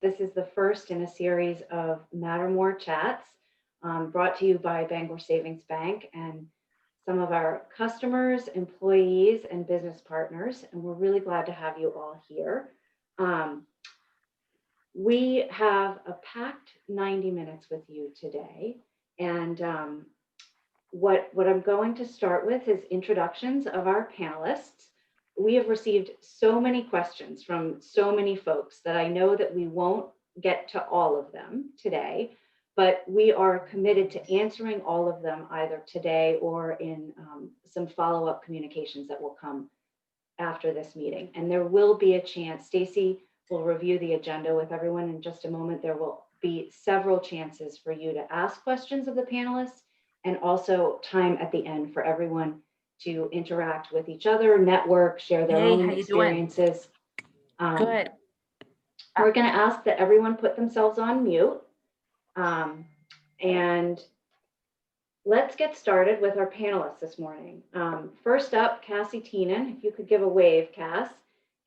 This is the first in a series of Matter More chats brought to you by Bangor Savings Bank and some of our customers, employees, and business partners. And we're really glad to have you all here. We have a packed 90 minutes with you today. And what I'm going to start with is introductions of our panelists. We have received so many questions from so many folks that I know that we won't get to all of them today, but we are committed to answering all of them either today or in some follow-up communications that will come after this meeting. And there will be a chance, Stacy will review the agenda with everyone in just a moment. There will be several chances for you to ask questions of the panelists and also time at the end for everyone to interact with each other, network, share their own experiences. Good. We're going to ask that everyone put themselves on mute. And let's get started with our panelists this morning. First up, Cassie Teenan. If you could give a wave, Cass.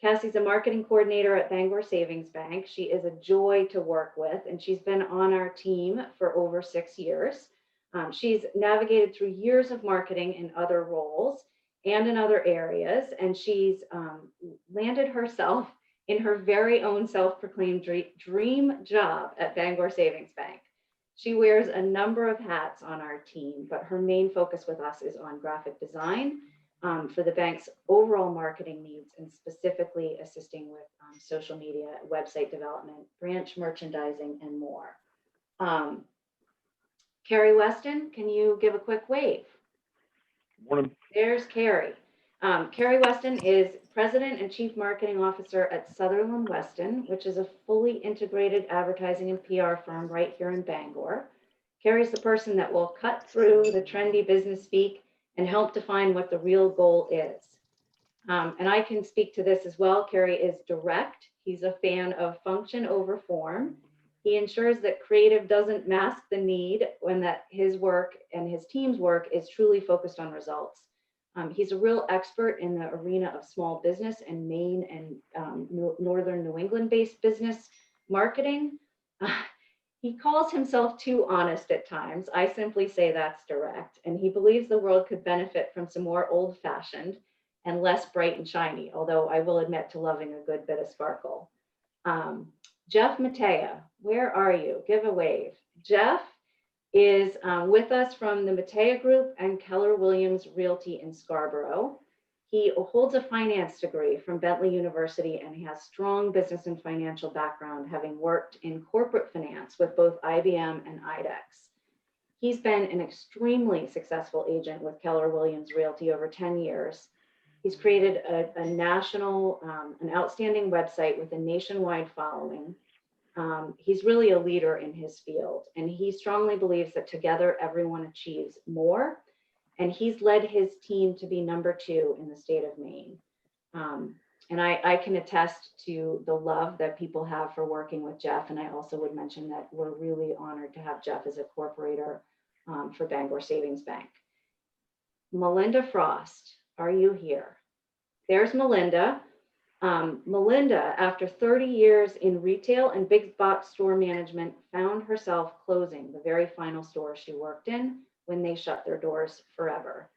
Cassie's a marketing coordinator at Bangor Savings Bank. She is a joy to work with, and she's been on our team for over 6 years. She's navigated through years of marketing in other roles and in other areas, and she's landed herself in her very own self-proclaimed dream job at Bangor Savings Bank. She wears a number of hats on our team, but her main focus with us is on graphic design for the bank's overall marketing needs, and specifically assisting with social media, website development, branch merchandising, and more. Carrie Weston, can you give a quick wave? Good morning. There's Carrie. Carrie Weston is President and Chief Marketing Officer at Sutherland Weston, which is a fully integrated advertising and PR firm right here in Bangor. Carrie's the person that will cut through the trendy business speak and help define what the real goal is. And I can speak to this as well. Carrie is direct. He's a fan of function over form. He ensures that creative doesn't mask the need when that his work and his team's work is truly focused on results. He's a real expert in the arena of small business and Maine and Northern New England-based business marketing. He calls himself too honest at times. I simply say that's direct. And he believes the world could benefit from some more old-fashioned and less bright and shiny, although I will admit to loving a good bit of sparkle. Jeff Matea, where are you? Give a wave. Jeff is with us from the Matea Group and Keller Williams Realty in Scarborough. He holds a finance degree from Bentley University, and he has strong business and financial background, having worked in corporate finance with both IBM and IDEX. He's been an extremely successful agent with Keller Williams Realty over 10 years. He's created a national, an outstanding website with a nationwide following. He's really a leader in his field, and he strongly believes that together everyone achieves more. And he's led his team to be #2 in the state of Maine. And I can attest to the love that people have for working with Jeff. And I also would mention that we're really honored to have Jeff as a corporator for Bangor Savings Bank. Melinda Frost, are you here? There's Melinda. Melinda, after 30 years in retail and big box store management, found herself closing the very final store she worked in when they shut their doors forever.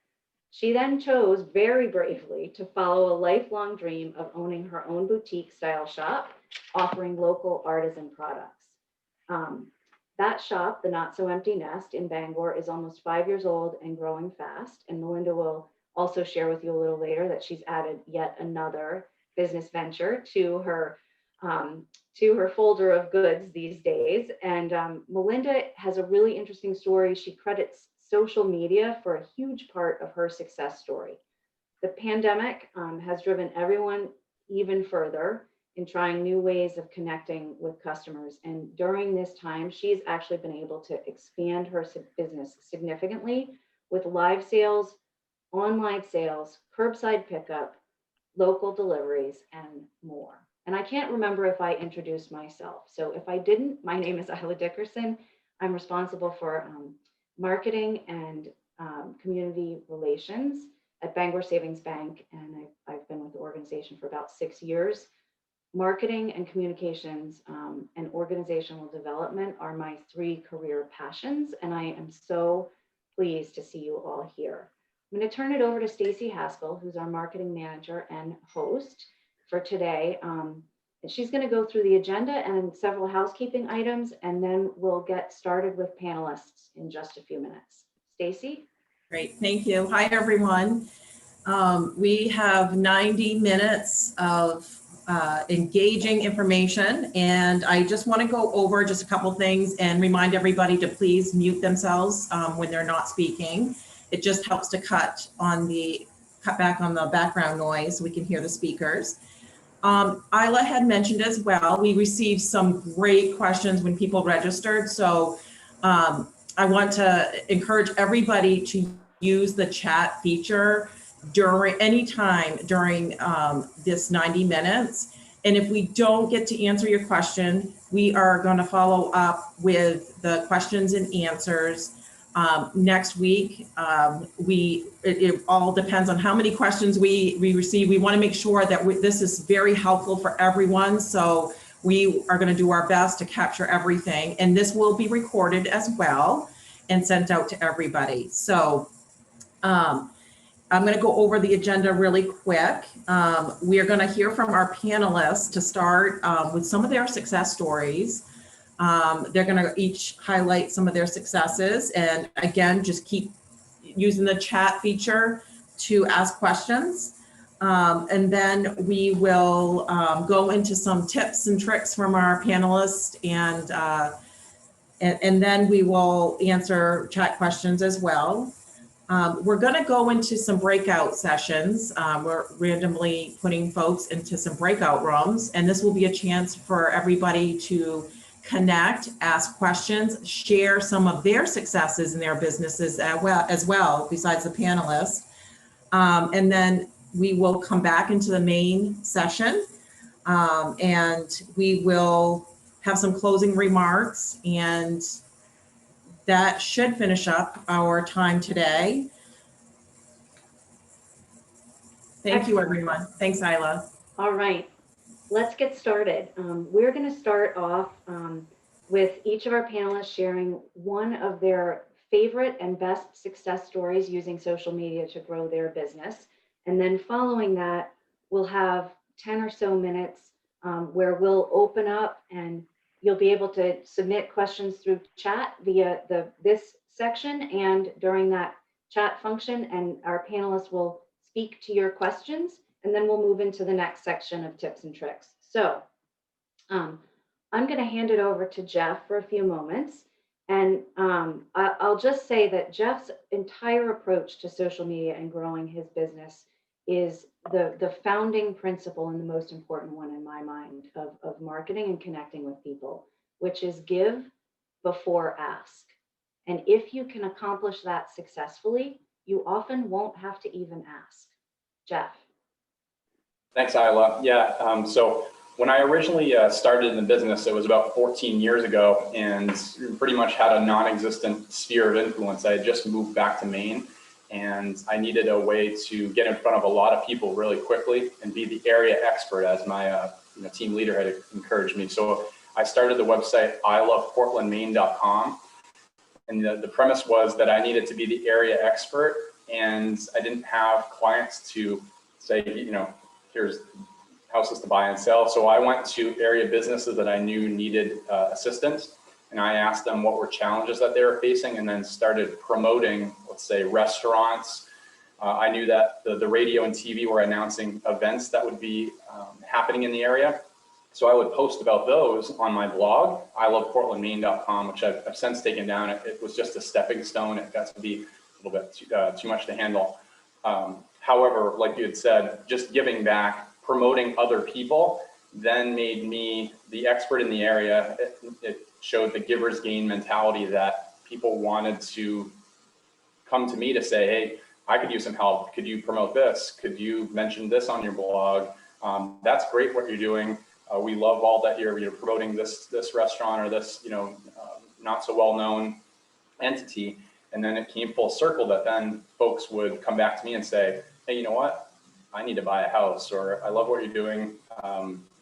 She then chose very bravely to follow a lifelong dream of owning her own boutique style shop, offering local artisan products. That shop, the Not So Empty Nest in Bangor, is almost 5 years old and growing fast. And Melinda will also share with you a little later that she's added yet another business venture to her folder of goods these days. And Melinda has a really interesting story. She credits social media for a huge part of her success story. The pandemic has driven everyone even further in trying new ways of connecting with customers. And during this time, she's actually been able to expand her business significantly with live sales, online sales, curbside pickup, local deliveries, and more. And I can't remember if I introduced myself. So if I didn't, my name is Isla Dickerson. I'm responsible for marketing and community relations at Bangor Savings Bank. And I've been with the organization for about 6 years. marketing and communications and organizational development are my three career passions, and I am so pleased to see you all here. I'm going to turn it over to Stacy Haskell, who's our marketing manager and host for today. And she's going to go through the agenda and several housekeeping items, and then we'll get started with panelists in just a few minutes. Stacy? Great, thank you. Hi, everyone. We have 90 minutes of engaging information, and I just want to go over just a couple things and remind everybody to please mute themselves when they're not speaking. It just helps to cut back on the background noise so we can hear the speakers. Isla had mentioned as well, we received some great questions when people registered, so I want to encourage everybody to use the chat feature any time during this 90 minutes. And if we don't get to answer your question, we are going to follow up with the questions and answers next week. It all depends on how many questions we receive. We want to make sure that this is very helpful for everyone. So we are going to do our best to capture everything. And this will be recorded as well and sent out to everybody. So I'm going to go over the agenda really quick. We are going to hear from our panelists to start with some of their success stories. They're going to each highlight some of their successes, and again, just keep using the chat feature to ask questions. And then we will go into some tips and tricks from our panelists, and then we will answer chat questions as well. We're going to go into some breakout sessions. We're randomly putting folks into some breakout rooms, and this will be a chance for everybody to connect, ask questions, share some of their successes in their businesses as well, besides the panelists. And then we will come back into the main session, and we will have some closing remarks, and that should finish up our time today. Thank you, everyone. Thanks, Isla. All right, let's get started. We're going to start off with each of our panelists sharing one of their favorite and best success stories using social media to grow their business. And then following that, we'll have 10 or so minutes where we'll open up, and you'll be able to submit questions through chat via this section and during that chat function, and our panelists will speak to your questions, and then we'll move into the next section of tips and tricks. So I'm going to hand it over to Jeff for a few moments. And I'll just say that Jeff's entire approach to social media and growing his business is the founding principle and the most important one in my mind of marketing and connecting with people, which is give before ask. And if you can accomplish that successfully, you often won't have to even ask. Jeff. Thanks, Isla. Yeah, so when I originally started in the business, it was about 14 years ago, and pretty much had a non-existent sphere of influence. I had just moved back to Maine, and I needed a way to get in front of a lot of people really quickly and be the area expert, as my team leader had encouraged me. So I started the website iloveportlandmaine.com, and the premise was that I needed to be the area expert, and I didn't have clients to say, here's houses to buy and sell. So I went to area businesses that I knew needed assistance, and I asked them what were challenges that they were facing, and then started promoting, let's say, restaurants. I knew that the radio and TV were announcing events that would be happening in the area. So I would post about those on my blog, iloveportlandmaine.com, which I've since taken down. It was just a stepping stone. It got to be a little bit too much to handle. However, like you had said, just giving back, promoting other people, then made me the expert in the area. It showed the giver's gain mentality, that people wanted to come to me to say, hey, I could use some help. Could you promote this? Could you mention this on your blog? That's great what you're doing. We love all that you're promoting this restaurant or this not so well known entity. And then it came full circle that then folks would come back to me and say, hey, you know what? I need to buy a house, or I love what you're doing.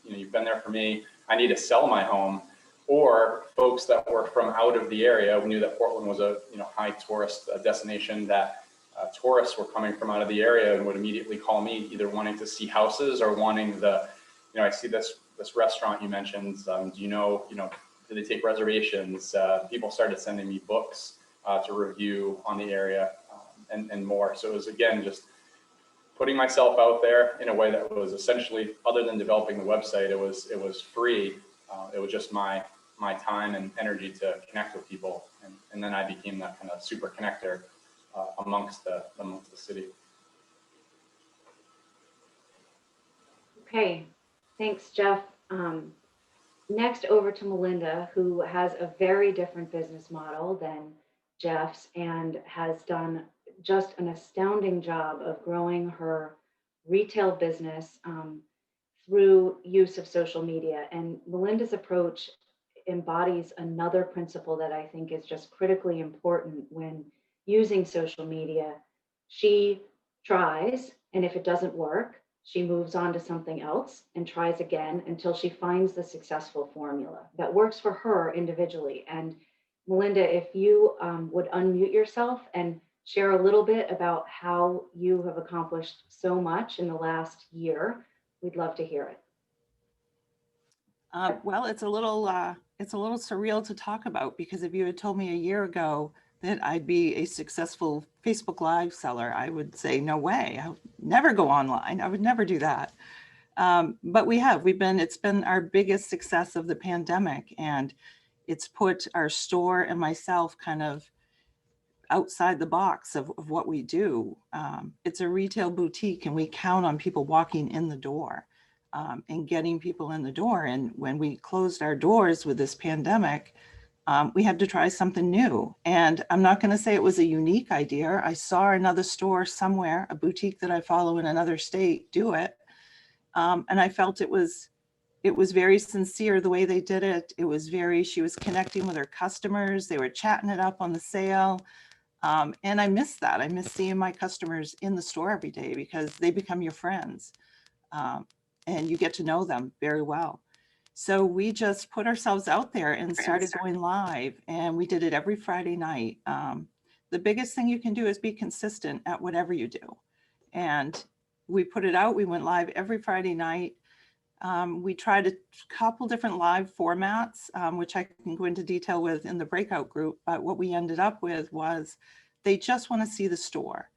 You've been there for me. I need to sell my home. Or folks that were from out of the area. We knew that Portland was a high tourist destination, that tourists were coming from out of the area and would immediately call me, either wanting to see houses or wanting I see this restaurant you mentioned. Do do they take reservations? People started sending me books to review on the area, and more. So it was, again, just putting myself out there in a way that was essentially, other than developing the website, it was free. It was just my time and energy to connect with people, and then I became that kind of super connector amongst the city. Okay, thanks, Jeff. Next over to Melinda, who has a very different business model than Jeff's and has done just an astounding job of growing her retail business through use of social media. And Melinda's approach embodies another principle that I think is just critically important when using social media. She tries, and if it doesn't work, she moves on to something else and tries again until she finds the successful formula that works for her individually. And Melinda, if you would unmute yourself and share a little bit about how you have accomplished so much in the last year, we'd love to hear it. Well, it's a little surreal to talk about, because if you had told me a year ago that I'd be a successful Facebook Live seller, I would say, no way, I would never go online. I would never do that. But it's been our biggest success of the pandemic, and it's put our store and myself kind of outside the box of what we do. It's a retail boutique, and we count on people walking in the door. And getting people in the door. And when we closed our doors with this pandemic, we had to try something new. And I'm not going to say it was a unique idea. I saw another store somewhere, a boutique that I follow in another state, do it. And I felt it was very sincere the way they did it. She was connecting with her customers. They were chatting it up on the sale. And I miss that. I miss seeing my customers in the store every day, because they become your friends. And you get to know them very well. So we just put ourselves out there and started going live, and we did it every Friday night. The biggest thing you can do is be consistent at whatever you do. And we put it out, we went live every Friday night. We tried a couple different live formats, which I can go into detail with in the breakout group, but what we ended up with was they just want to see the store.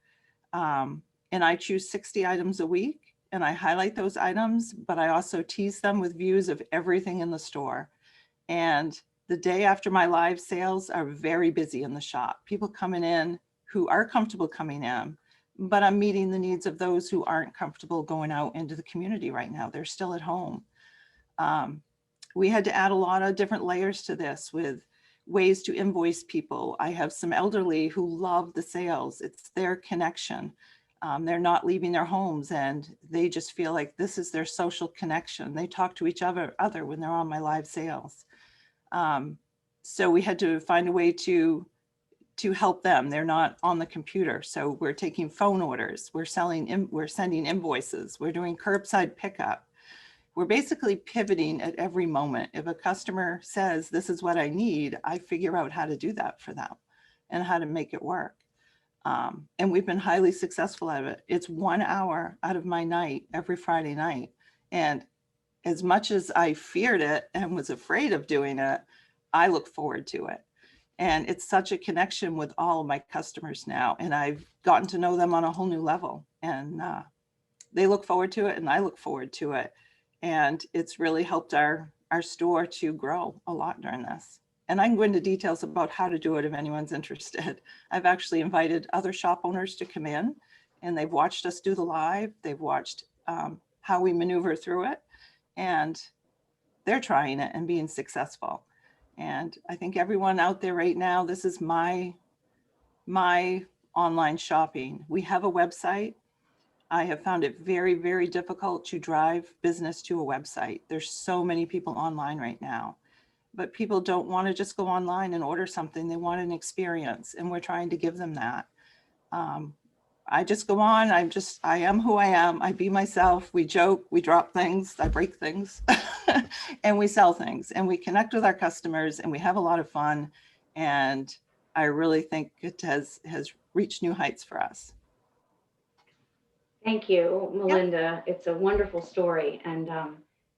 And I choose 60 items a week. And I highlight those items, but I also tease them with views of everything in the store. And the day after my live sales are very busy in the shop. People coming in who are comfortable coming in, but I'm meeting the needs of those who aren't comfortable going out into the community right now. They're still at home. We had to add a lot of different layers to this with ways to invoice people. I have some elderly who love the sales. It's their connection. They're not leaving their homes, and they just feel like this is their social connection. They talk to each other when they're on my live sales. So we had to find a way to help them. They're not on the computer. So we're taking phone orders. We're sending invoices. We're doing curbside pickup. We're basically pivoting at every moment. If a customer says, this is what I need, I figure out how to do that for them and how to make it work. And we've been highly successful at it. It's 1 hour out of my night every Friday night. And as much as I feared it and was afraid of doing it, I look forward to it. And it's such a connection with all of my customers now. And I've gotten to know them on a whole new level. And they look forward to it, and I look forward to it. And it's really helped our store to grow a lot during this. And I can go into details about how to do it if anyone's interested. I've actually invited other shop owners to come in, and they've watched us do the live. They've watched how we maneuver through it, and they're trying it and being successful. And I think everyone out there right now, this is my online shopping. We have a website. I have found it very, very difficult to drive business to a website. There's so many people online right now. But people don't want to just go online and order something. They want an experience, and we're trying to give them that. I just go on. I am who I am. I be myself. We joke, we drop things, I break things, and we sell things, and we connect with our customers, and we have a lot of fun. And I really think it has reached new heights for us. Thank you, Melinda. It's a wonderful story. And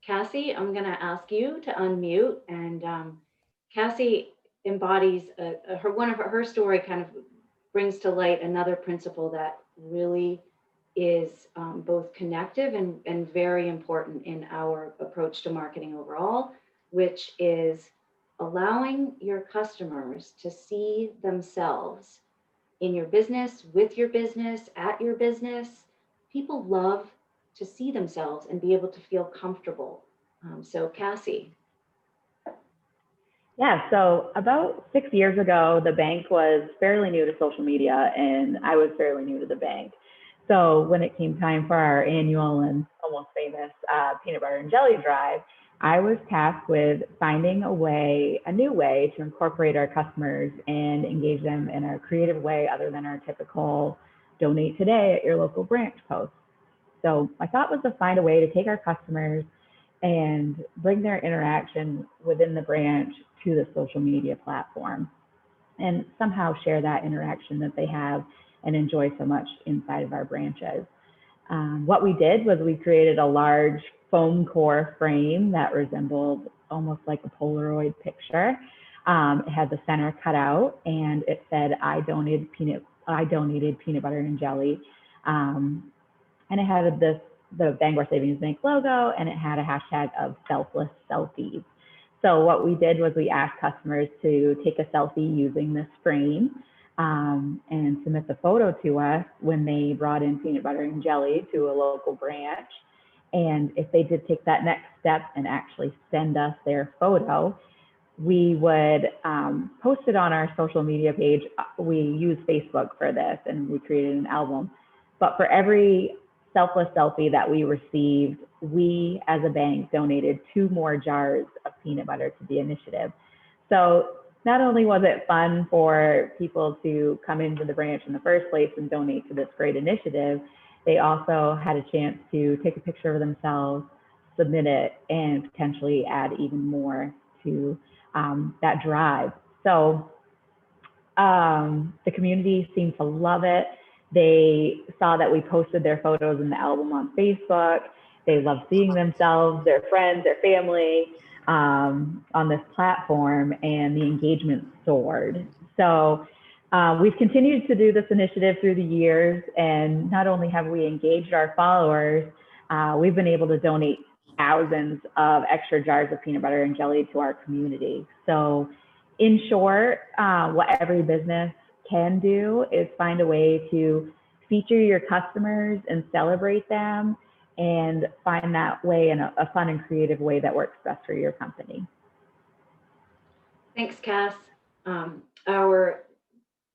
Cassie, I'm going to ask you to unmute. And Cassie embodies one of her story kind of brings to light another principle that really is both connective and very important in our approach to marketing overall, which is allowing your customers to see themselves in your business, with your business, at your business. People love to see themselves and be able to feel comfortable. So Cassie. Yeah, so about 6 years ago, the bank was fairly new to social media and I was fairly new to the bank. So when it came time for our annual and almost famous peanut butter and jelly drive, I was tasked with finding a new way to incorporate our customers and engage them in a creative way other than our typical donate today at your local branch post. So my thought was to find a way to take our customers and bring their interaction within the branch to the social media platform and somehow share that interaction that they have and enjoy so much inside of our branches. What we did was we created a large foam core frame that resembled almost like a Polaroid picture. It had the center cut out and it said, I donated peanut butter and jelly. And it had the Bangor Savings Bank logo, and it had a hashtag of selfless selfies. So what we did was we asked customers to take a selfie using this frame and submit the photo to us when they brought in peanut butter and jelly to a local branch. And if they did take that next step and actually send us their photo, we would post it on our social media page. We use Facebook for this, and we created an album. But for every selfless selfie that we received, we as a bank donated 2 more jars of peanut butter to the initiative. So not only was it fun for people to come into the branch in the first place and donate to this great initiative, they also had a chance to take a picture of themselves, submit it, and potentially add even more to that drive. So the community seemed to love it. They saw that we posted their photos in the album on Facebook. They loved seeing themselves, their friends, their family on this platform, and the engagement soared. So we've continued to do this initiative through the years, and not only have we engaged our followers, we've been able to donate thousands of extra jars of peanut butter and jelly to our community. So in short, what every business can do is find a way to feature your customers and celebrate them and find that way in a fun and creative way that works best for your company. Thanks, Cass. Our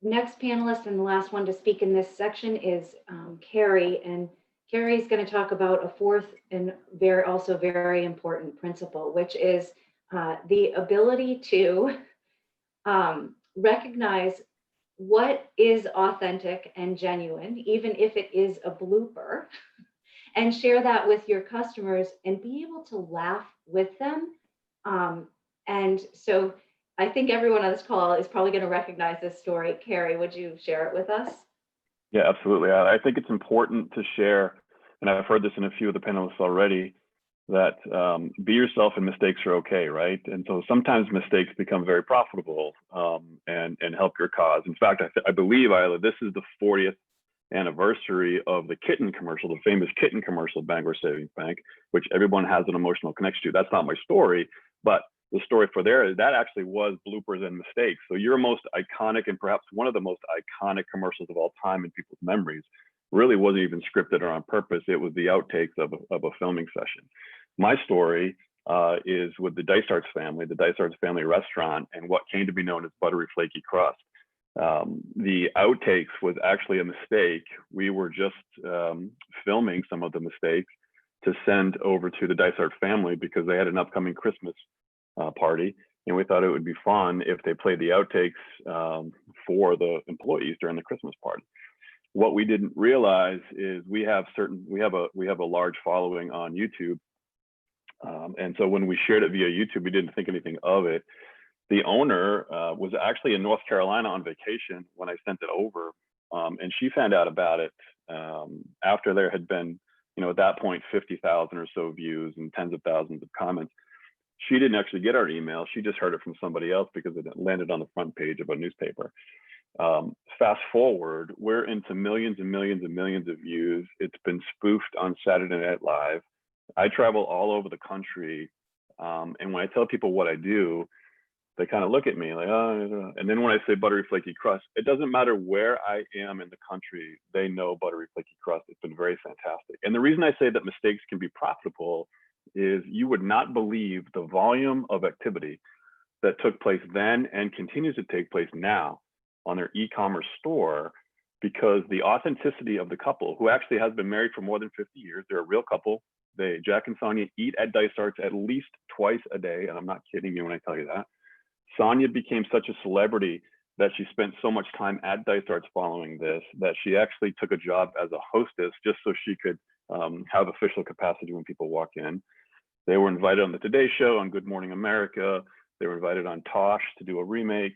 next panelist and the last one to speak in this section is Carrie, and Carrie is going to talk about a fourth and also very important principle, which is the ability to recognize what is authentic and genuine, even if it is a blooper, and share that with your customers and be able to laugh with them. And so I think everyone on this call is probably going to recognize this story. Carrie, would you share it with us? Yeah, absolutely. I think it's important to share, and I've heard this in a few of the panelists already, that be yourself and mistakes are okay, right? And so sometimes mistakes become very profitable and help your cause. In fact, I believe, Isla, this is the 40th anniversary of the kitten commercial, the famous kitten commercial, Bangor Savings Bank, which everyone has an emotional connection to. That's not my story, but the story for there is that actually was bloopers and mistakes. So your most iconic and perhaps one of the most iconic commercials of all time in people's memories really wasn't even scripted or on purpose. It was the outtakes of a filming session. My story is with the Dysarts family, the Dysarts family restaurant, and what came to be known as buttery flaky crust. The outtakes was actually a mistake. We were just filming some of the mistakes to send over to the Dysart family because they had an upcoming Christmas party, and we thought it would be fun if they played the outtakes for the employees during the Christmas party. What we didn't realize is we have a large following on YouTube. And so when we shared it via YouTube, we didn't think anything of it. The owner was actually in North Carolina on vacation when I sent it over. And she found out about it after there had been, at that point, 50,000 or so views and tens of thousands of comments. She didn't actually get our email. She just heard it from somebody else because it landed on the front page of a newspaper. Fast forward, we're into millions and millions and millions of views. It's been spoofed on Saturday Night Live. I travel all over the country. And when I tell people what I do, they kind of look at me like, oh, and then when I say buttery flaky crust, it doesn't matter where I am in the country, they know buttery flaky crust. It's been very fantastic. And the reason I say that mistakes can be profitable is you would not believe the volume of activity that took place then and continues to take place now on their e-commerce store, because the authenticity of the couple, who actually has been married for more than 50 years, they're a real couple. Jack and Sonia eat at Dysart's at least twice a day, and I'm not kidding you when I tell you that. Sonia became such a celebrity that she spent so much time at Dysart's following this that she actually took a job as a hostess just so she could have official capacity when people walk in. They were invited on the Today Show, on Good Morning America. They were invited on Tosh to do a remake.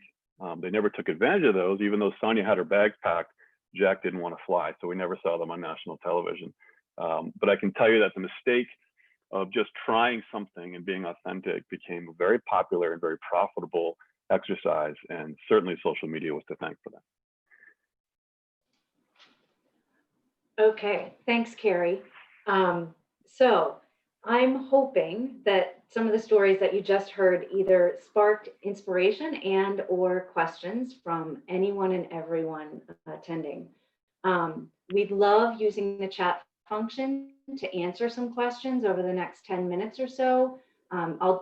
They never took advantage of those, even though Sonia had her bags packed. Jack didn't want to fly, so we never saw them on national television. But I can tell you that the mistake of just trying something and being authentic became a very popular and very profitable exercise, and certainly social media was to thank for that. Okay, thanks, Carrie. So I'm hoping that some of the stories that you just heard either sparked inspiration and or questions from anyone and everyone attending. We'd love using the chat function to answer some questions over the next 10 minutes or so.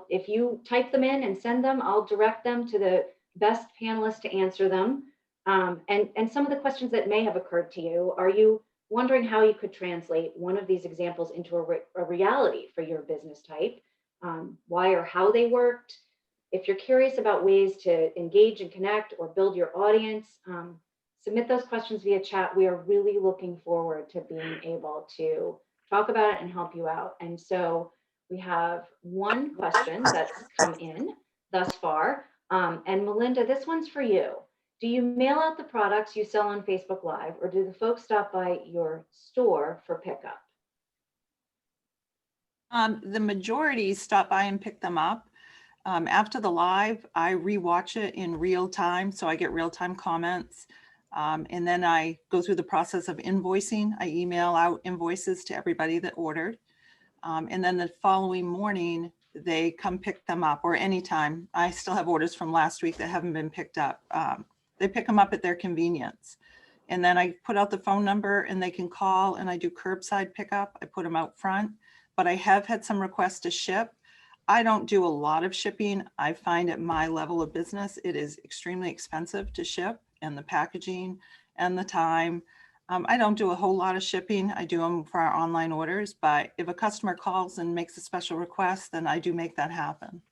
If you type them in and send them, I'll direct them to the best panelists to answer them. And some of the questions that may have occurred to you, are you wondering how you could translate one of these examples into a reality for your business type? Why or how they worked? If you're curious about ways to engage and connect or build your audience, submit those questions via chat. We are really looking forward to being able to talk about it and help you out. And so we have one question that's come in thus far. And Melinda, this one's for you. Do you mail out the products you sell on Facebook Live, or do the folks stop by your store for pickup? The majority stop by and pick them up. After the live, I rewatch it in real time, so I get real-time comments. And then I go through the process of invoicing. I email out invoices to everybody that ordered. And then the following morning, they come pick them up, or anytime. I still have orders from last week that haven't been picked up. They pick them up at their convenience. And then I put out the phone number and they can call, and I do curbside pickup. I put them out front, but I have had some requests to ship. I don't do a lot of shipping. I find at my level of business, it is extremely expensive to ship, and the packaging and the time. I don't do a whole lot of shipping. I do them for our online orders, but if a customer calls and makes a special request, then I do make that happen.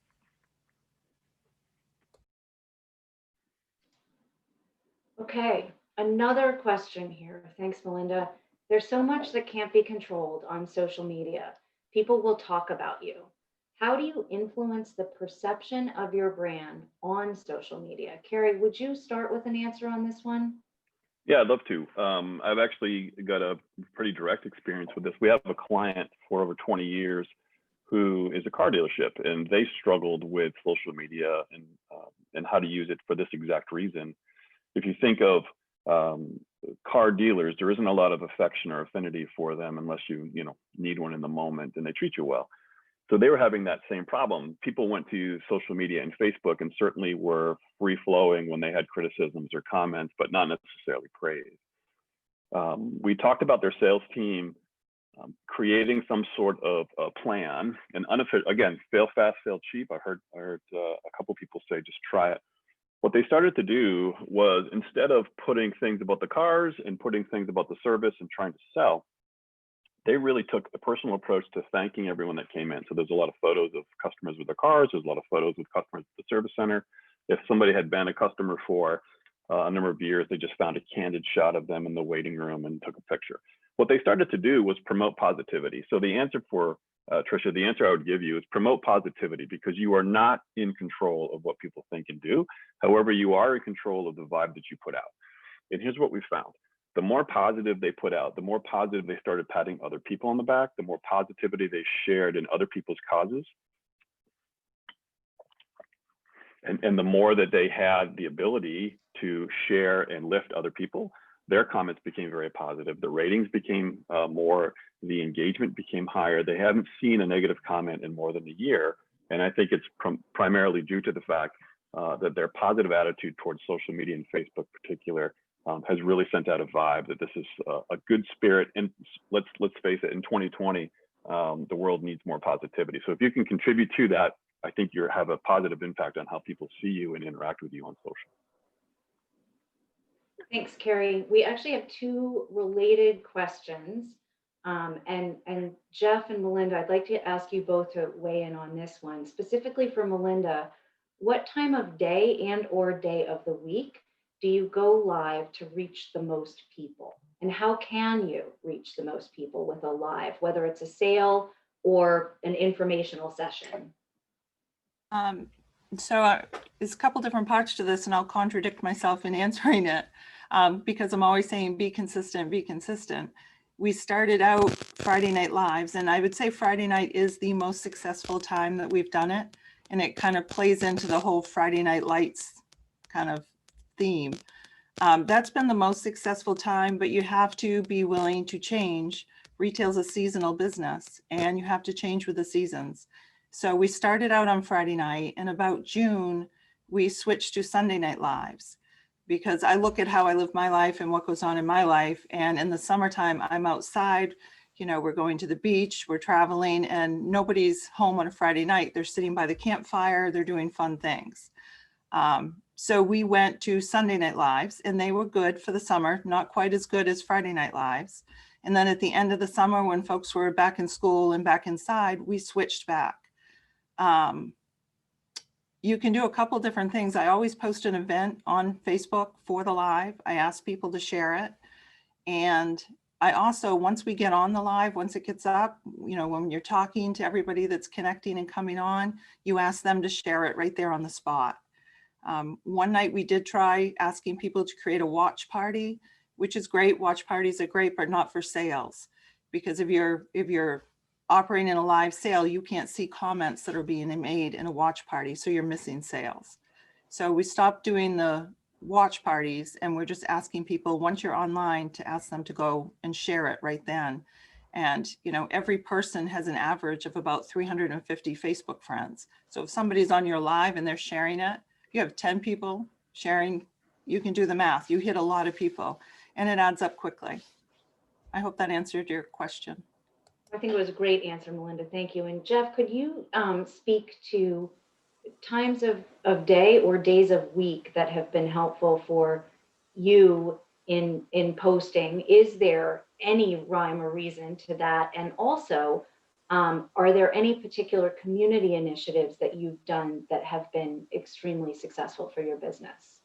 Okay, another question here. Thanks, Melinda. There's so much that can't be controlled on social media. People will talk about you. How do you influence the perception of your brand on social media? Carrie, would you start with an answer on this one? Yeah, I'd love to. I've actually got a pretty direct experience with this. We have a client for over 20 years who is a car dealership, and they struggled with social media and how to use it for this exact reason. If you think of car dealers, there isn't a lot of affection or affinity for them unless you need one in the moment and they treat you well. So they were having that same problem. People went to social media and Facebook and certainly were free flowing when they had criticisms or comments, but not necessarily praise. We talked about their sales team creating some sort of a plan, and unofficial, again, fail fast, fail cheap. I heard a couple people say, just try it. What they started to do was, instead of putting things about the cars and putting things about the service and trying to sell, they really took a personal approach to thanking everyone that came in. So there's a lot of photos of customers with their cars. There's a lot of photos with customers at the service center. If somebody had been a customer for a number of years, they just found a candid shot of them in the waiting room and took a picture. What they started to do was promote positivity. So the answer for Tricia, the answer I would give you is promote positivity, because you are not in control of what people think and do. However, you are in control of the vibe that you put out. And here's what we found. The more positive they put out, the more positive they started patting other people on the back, the more positivity they shared in other people's causes. And the more that they had the ability to share and lift other people, their comments became very positive. The ratings became more, the engagement became higher. They haven't seen a negative comment in more than a year. And I think it's primarily due to the fact that their positive attitude towards social media and Facebook in particular has really sent out a vibe that this is a good spirit. And let's face it, in 2020, the world needs more positivity. So if you can contribute to that, I think you have a positive impact on how people see you and interact with you on social. Thanks, Carrie. We actually have two related questions. And Jeff and Melinda, I'd like to ask you both to weigh in on this one. Specifically for Melinda, what time of day and or day of the week do you go live to reach the most people? And how can you reach the most people with a live, whether it's a sale or an informational session? So there's a couple different parts to this, and I'll contradict myself in answering it because I'm always saying be consistent, be consistent. We started out Friday Night Lives, and I would say Friday night is the most successful time that we've done it. And it kind of plays into the whole Friday Night Lights kind of theme. That's been the most successful time, but you have to be willing to change. Retail's a seasonal business, and you have to change with the seasons. So we started out on Friday night, and about June, we switched to Sunday Night Lives, because I look at how I live my life and what goes on in my life. And in the summertime, I'm outside, you know, we're going to the beach, we're traveling, and nobody's home on a Friday night. They're sitting by the campfire, they're doing fun things. So we went to Sunday Night Lives, and they were good for the summer, not quite as good as Friday Night Lives. And then at the end of the summer, when folks were back in school and back inside, we switched back. You can do a couple different things. I always post an event on Facebook for the live. I ask people to share it. And I also, once we get on the live, once it gets up, you know, when you're talking to everybody that's connecting and coming on, you ask them to share it right there on the spot. One night we did try asking people to create a watch party, which is great. Watch parties are great, but not for sales. Because if you're operating in a live sale, you can't see comments that are being made in a watch party, so you're missing sales. So we stopped doing the watch parties, and we're just asking people, once you're online, to ask them to go and share it right then. And you know, every person has an average of about 350 Facebook friends. So if somebody's on your live and they're sharing it, if you have 10 people sharing, you can do the math. You hit a lot of people, and it adds up quickly. I hope that answered your question. I think it was a great answer, Melinda. Thank you. And Jeff, could you speak to times of day or days of week that have been helpful for you in posting? Is there any rhyme or reason to that? And also, are there any particular community initiatives that you've done that have been extremely successful for your business?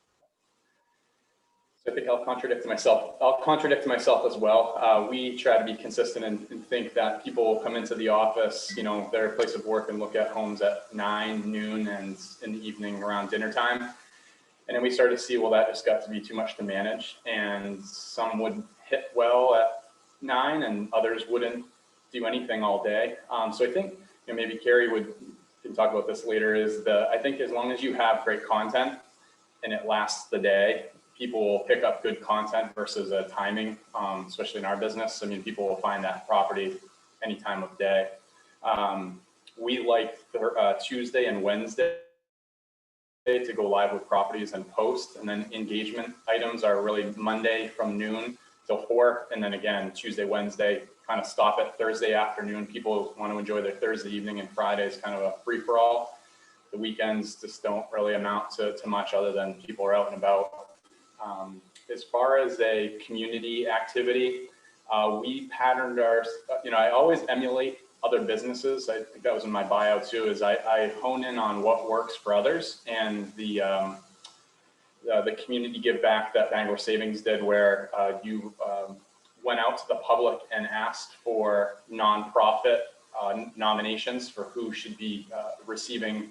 So I think I'll contradict myself. I'll contradict myself as well. We try to be consistent and think that people will come into the office, you know, their place of work, and look at homes at 9, noon, and in the evening around dinner time. And then we started to see, well, that just got to be too much to manage. And some would hit well at 9 and others wouldn't do anything all day. So I think, you know, maybe Carrie can talk about this later, I think as long as you have great content and it lasts the day, people will pick up good content versus a timing, especially in our business. I mean, people will find that property any time of day. We like Tuesday and Wednesday to go live with properties and post, and then engagement items are really Monday from noon till 4, and then again Tuesday, Wednesday, kind of stop at Thursday afternoon. People want to enjoy their Thursday evening, and Friday is kind of a free-for-all. The weekends just don't really amount to much other than people are out and about. As far as a community activity, we patterned I always emulate other businesses. I think that was in my bio too, is I hone in on what works for others. And the the community give back that Bangor Savings did, where you went out to the public and asked for nonprofit nominations for who should be receiving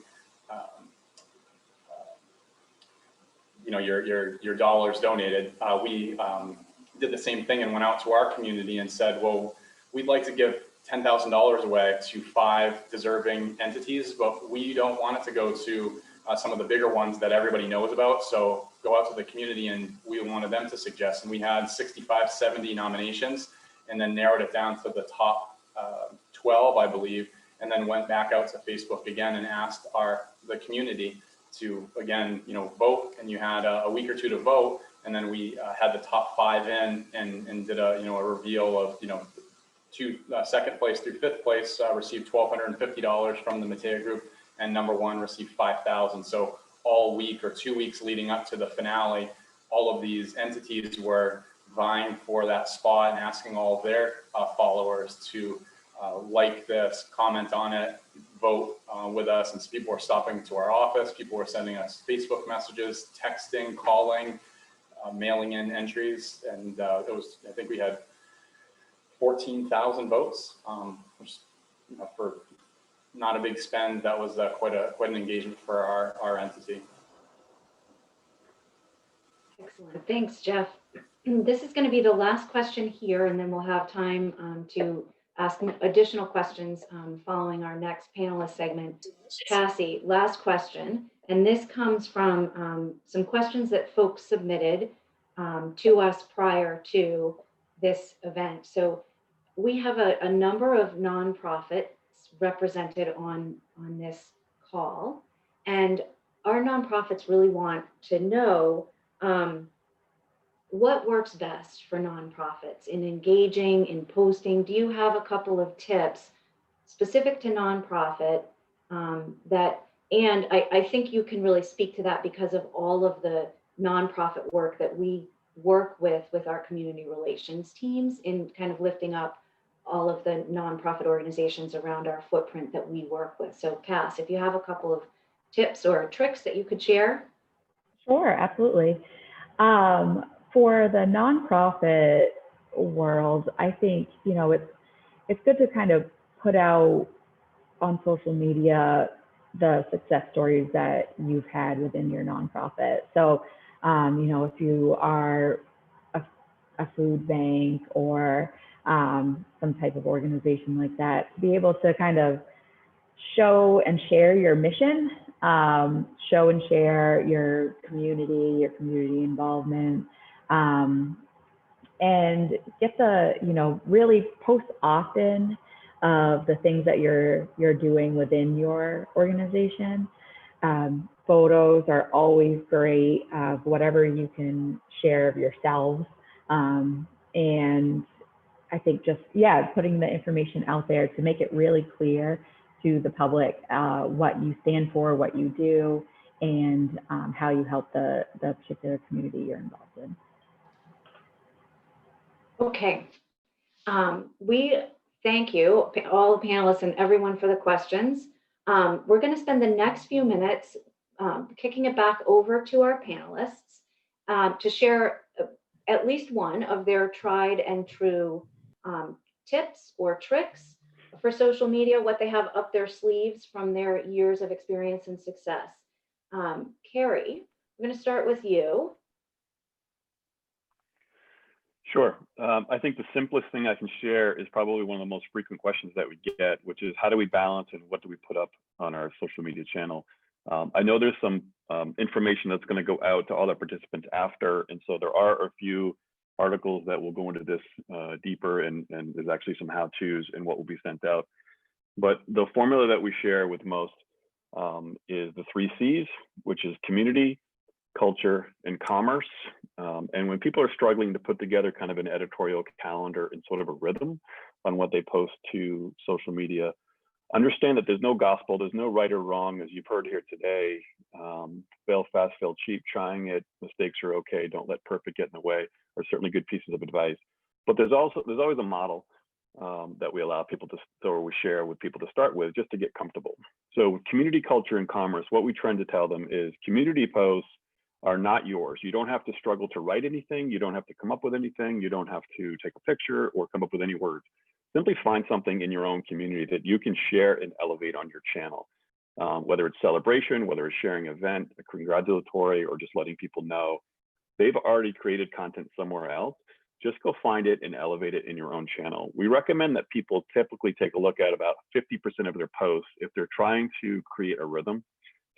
your dollars donated. We did the same thing and went out to our community and said, well, we'd like to give $10,000 away to 5 deserving entities, but we don't want it to go to some of the bigger ones that everybody knows about. So go out to the community, and we wanted them to suggest. And we had 65, 70 nominations, and then narrowed it down to the top 12, I believe, and then went back out to Facebook again and asked the community to, again, vote. And you had a week or two to vote, and then we had the top 5 in and did a reveal of second place through 5th place received $1,250 from the Matea Group, and number 1 received $5,000. So all week or 2 weeks leading up to the finale, all of these entities were vying for that spot and asking all of their followers to like this, comment on it, vote with us. And so people were stopping to our office, people were sending us Facebook messages, texting, calling, mailing in entries, and I think we had 14,000 votes, which for not a big spend, that was quite an engagement for our entity. Excellent. Thanks, Jeff. This is going to be the last question here, and then we'll have time to ask additional questions following our next panelist segment. Cassie, last question, and this comes from some questions that folks submitted to us prior to this event. So we have a number of nonprofits represented on this call, and our nonprofits really want to know what works best for nonprofits in engaging, in posting. Do you have a couple of tips specific to nonprofit and I think you can really speak to that because of all of the nonprofit work that we work with our community relations teams in kind of lifting up all of the nonprofit organizations around our footprint that we work with. So Cass, if you have a couple of tips or tricks that you could share. Sure, absolutely. For the nonprofit world, I think, it's good to kind of put out on social media the success stories that you've had within your nonprofit. So, if you are a food bank or some type of organization like that, to be able to kind of show and share your mission, show and share your community involvement, and get the, really post often of the things that you're doing within your organization. Photos are always great, of whatever you can share of yourselves. And I think just, putting the information out there to make it really clear to the public what you stand for, what you do, and how you help the particular community you're involved in. Okay. We thank you, all the panelists and everyone, for the questions. We're going to spend the next few minutes kicking it back over to our panelists to share at least one of their tried and true tips or tricks for social media, what they have up their sleeves from their years of experience and success. Carrie, I'm going to start with you. Sure. I think the simplest thing I can share is probably one of the most frequent questions that we get, which is how do we balance and what do we put up on our social media channel? I know there's some information that's going to go out to all the participants after, and so there are a few articles that will go into this deeper, and there's actually some how-tos in what will be sent out. But the formula that we share with most is the 3 C's, which is community, culture, and commerce. And when people are struggling to put together kind of an editorial calendar and sort of a rhythm on what they post to social media, understand that there's no gospel, there's no right or wrong, as you've heard here today. Fail fast, fail cheap, trying it, mistakes are okay, don't let perfect get in the way, are certainly good pieces of advice. But there's always a model that we allow people to, or we share with people to start with, just to get comfortable. So community, culture, and commerce, what we try to tell them is community posts are not yours. You don't have to struggle to write anything. You don't have to come up with anything. You don't have to take a picture or come up with any words. Simply find something in your own community that you can share and elevate on your channel. Whether it's celebration, whether it's sharing an event, a congratulatory, or just letting people know they've already created content somewhere else. Just go find it and elevate it in your own channel. We recommend that people typically take a look at about 50% of their posts. If they're trying to create a rhythm,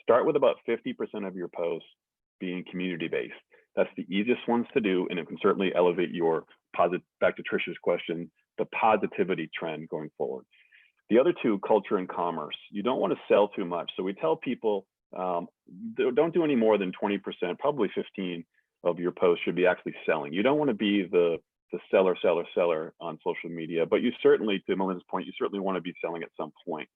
start with about 50% of your posts being community-based. That's the easiest ones to do, and it can certainly elevate your back to Trisha's question, the positivity trend going forward. The other two, culture and commerce. You don't want to sell too much. So we tell people, don't do any more than 20%, probably 15 of your posts should be actually selling. You don't want to be the seller on social media, but you certainly, to Melinda's point, you certainly want to be selling at some point.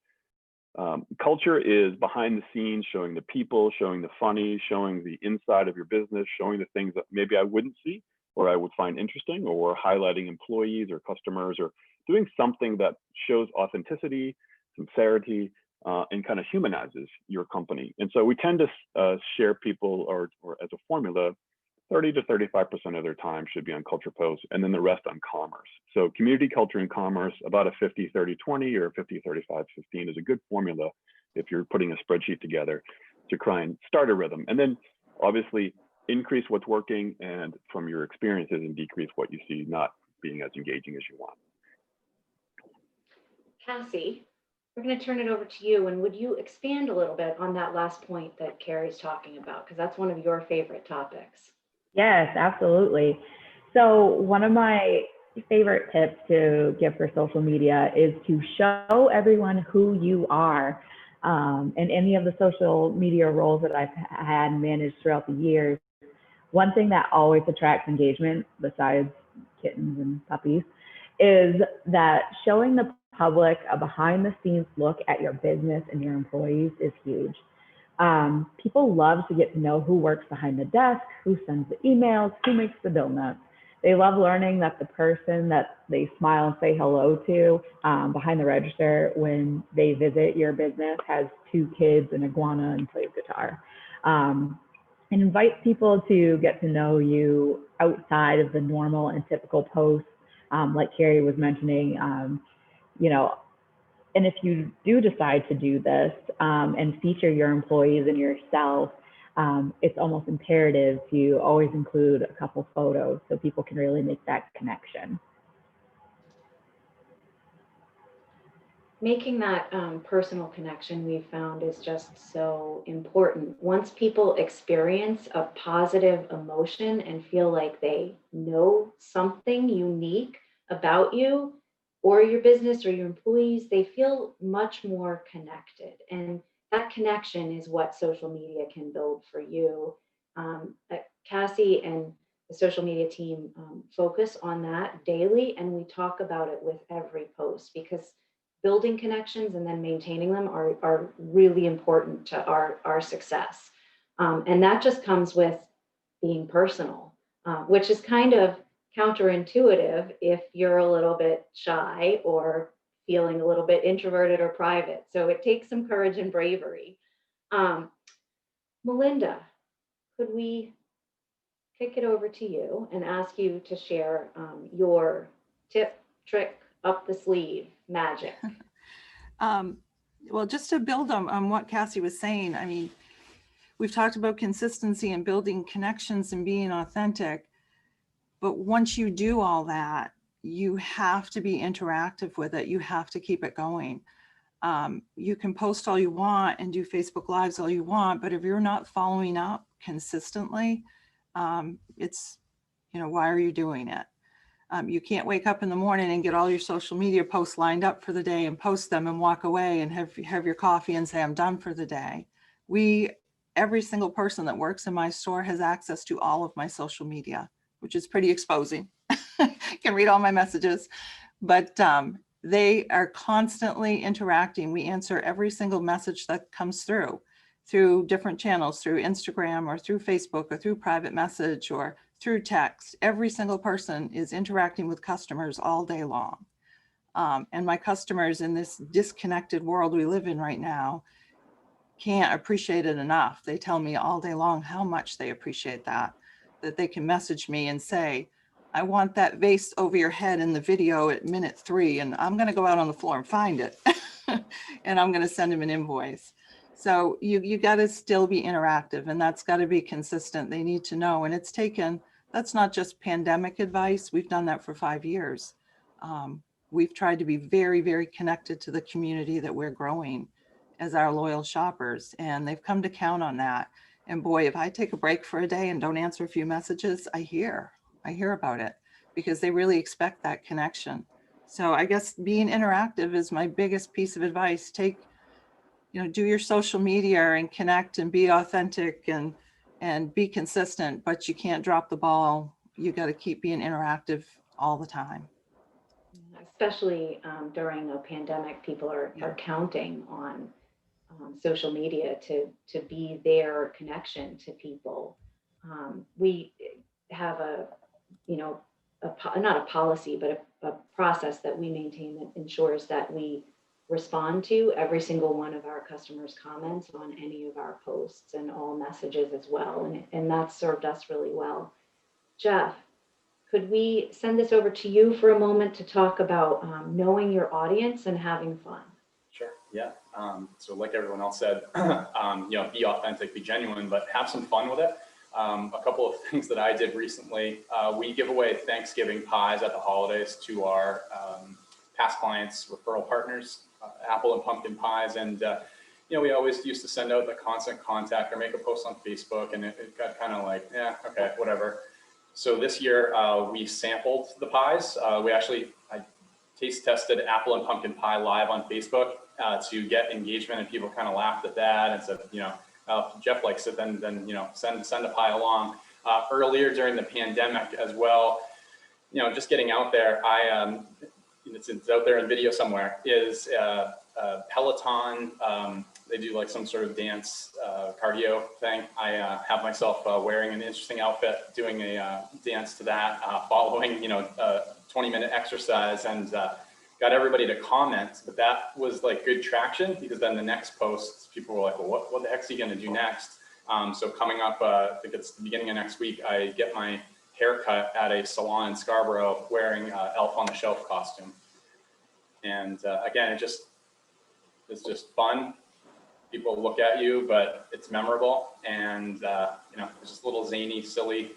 Culture is behind the scenes, showing the people, showing the funny, showing the inside of your business, showing the things that maybe I wouldn't see or I would find interesting, or highlighting employees or customers, or doing something that shows authenticity, sincerity, and kind of humanizes your company. And so we tend to share people, or as a formula, 30 to 35% of their time should be on culture posts, and then the rest on commerce. So community, culture, and commerce, about a 50, 30, 20 or 50, 35, 15 is a good formula if you're putting a spreadsheet together to try and start a rhythm. And then obviously increase what's working and from your experiences, and decrease what you see not being as engaging as you want. Cassie, we're going to turn it over to you. And would you expand a little bit on that last point that Carrie's talking about? Because that's one of your favorite topics. Yes, absolutely. So one of my favorite tips to give for social media is to show everyone who you are. And any of the social media roles that I've had and managed throughout the years, one thing that always attracts engagement, besides kittens and puppies, is that showing the public a behind the scenes look at your business and your employees is huge. People love to get to know who works behind the desk, who sends the emails, who makes the donuts. They love learning that the person that they smile and say hello to behind the register when they visit your business has 2 kids, an iguana, and plays guitar. And invite people to get to know you outside of the normal and typical posts, like Carrie was mentioning, you know. And if you do decide to do this and feature your employees and yourself, it's almost imperative to always include a couple photos so people can really make that connection. Making that personal connection, we've found, is just so important. Once people experience a positive emotion and feel like they know something unique about you or your business or your employees, they feel much more connected. And that connection is what social media can build for you. Cassie and the social media team focus on that daily, and we talk about it with every post, because building connections and then maintaining them are really important to our success. And that just comes with being personal, which is kind of counterintuitive if you're a little bit shy or feeling a little bit introverted or private. So it takes some courage and bravery. Melinda, could we kick it over to you and ask you to share your tip, trick, up the sleeve magic? Well, just to build on what Cassie was saying, I mean, we've talked about consistency and building connections and being authentic. But once you do all that, you have to be interactive with it. You have to keep it going. You can post all you want and do Facebook Lives all you want, but if you're not following up consistently, it's, why are you doing it? You can't wake up in the morning and get all your social media posts lined up for the day and post them and walk away and have your coffee and say, I'm done for the day. Every single person that works in my store has access to all of my social media, which is pretty exposing. Can read all my messages, but they are constantly interacting. We answer every single message that comes through different channels, through Instagram or through Facebook or through private message or through text. Every single person is interacting with customers all day long. And my customers, in this disconnected world we live in right now, can't appreciate it enough. They tell me all day long how much they appreciate that they can message me and say, I want that vase over your head in the video at minute 3, and I'm going to go out on the floor and find it. And I'm going to send them an invoice. So you got to still be interactive, and that's got to be consistent. They need to know. And it's taken, that's not just pandemic advice. We've done that for 5 years. We've tried to be very, very connected to the community that we're growing as our loyal shoppers, and they've come to count on that. And boy, if I take a break for a day and don't answer a few messages, I hear about it, because they really expect that connection. So I guess being interactive is my biggest piece of advice. Do your social media and connect and be authentic and be consistent, but you can't drop the ball. You got to keep being interactive all the time. Especially during a pandemic, people are counting on social media to be their connection to people. We have not a policy, but a process that we maintain that ensures that we respond to every single one of our customers' comments on any of our posts and all messages as well. And that's served us really well. Jeff, could we send this over to you for a moment to talk about knowing your audience and having fun? Sure. Yeah. So like everyone else said, be authentic, be genuine, but have some fun with it. A couple of things that I did recently, we give away Thanksgiving pies at the holidays to our past clients, referral partners, apple and pumpkin pies. And, we always used to send out the constant contact or make a post on Facebook, and it got kind of like, yeah, okay, whatever. So this year we sampled the pies. I taste tested apple and pumpkin pie live on Facebook to get engagement, and people kind of laughed at that and said, if Jeff likes it, then send a pie along. Earlier during the pandemic as well, just getting out there, it's out there in video somewhere, is Peloton. They do like some sort of dance cardio thing. I have myself wearing an interesting outfit, doing a dance to that, following 20-minute exercise, and got everybody to comment. But that was like good traction, because then the next post, people were like, well, what the heck's he going to do next? So coming up, I think it's the beginning of next week, I get my haircut at a salon in Scarborough wearing Elf on the Shelf costume. And again, it's just fun. People look at you, but it's memorable, and it's just a little zany, silliness.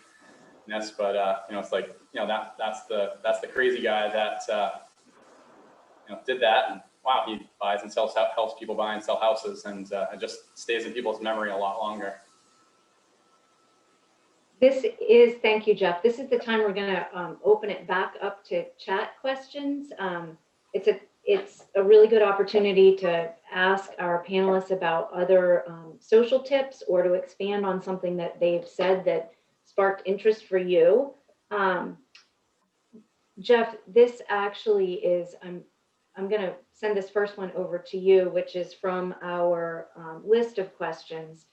But it's like that's the crazy guy that did that, and wow, he buys and sells, helps people buy and sell houses, and it just stays in people's memory a lot longer. Thank you, Jeff. This is the time we're going to open it back up to chat questions. It's a really good opportunity to ask our panelists about other social tips, or to expand on something that they've said that sparked interest for you. Jeff, this actually is, I'm going to send this first one over to you, which is from our list of questions.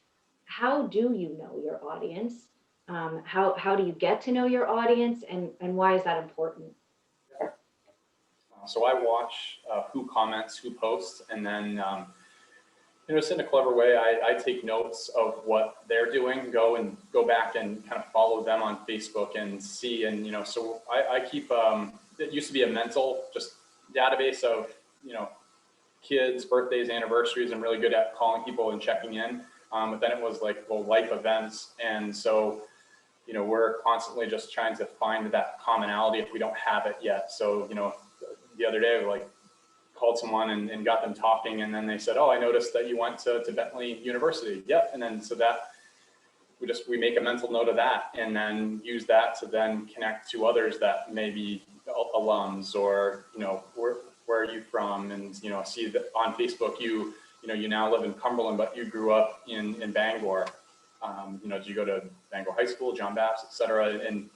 How do you know your audience? How do you get to know your audience, and why is that important? So I watch who comments, who posts, and then just in a clever way, I take notes of what they're doing, go back and kind of follow them on Facebook and see. And so I keep it used to be a mental just database of kids, birthdays, anniversaries. I'm really good at calling people and checking in, but then it was like, well, life events. And so we're constantly just trying to find that commonality if we don't have it yet. So the other day, we called someone and got them talking, and then they said, oh, I noticed that you went to Bentley University. Yep. And then so that we make a mental note of that, and then use that to then connect to others that may be alums, or where are you from, and see that on Facebook you now live in Cumberland, but you grew up in Bangor. Did you go to Bangor High School, John Baptist, et cetera? And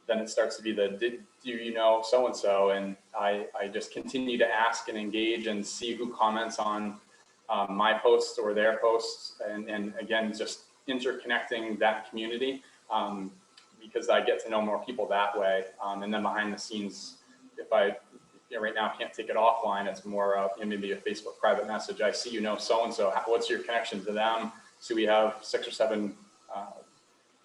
then it starts to be do you know so-and-so? And I just continue to ask and engage and see who comments on my posts or their posts. And again, just interconnecting that community, because I get to know more people that way. And then behind the scenes, if right now can't take it offline. It's more maybe a Facebook private message. I see so-and-so. What's your connection to them? So we have 6 or 7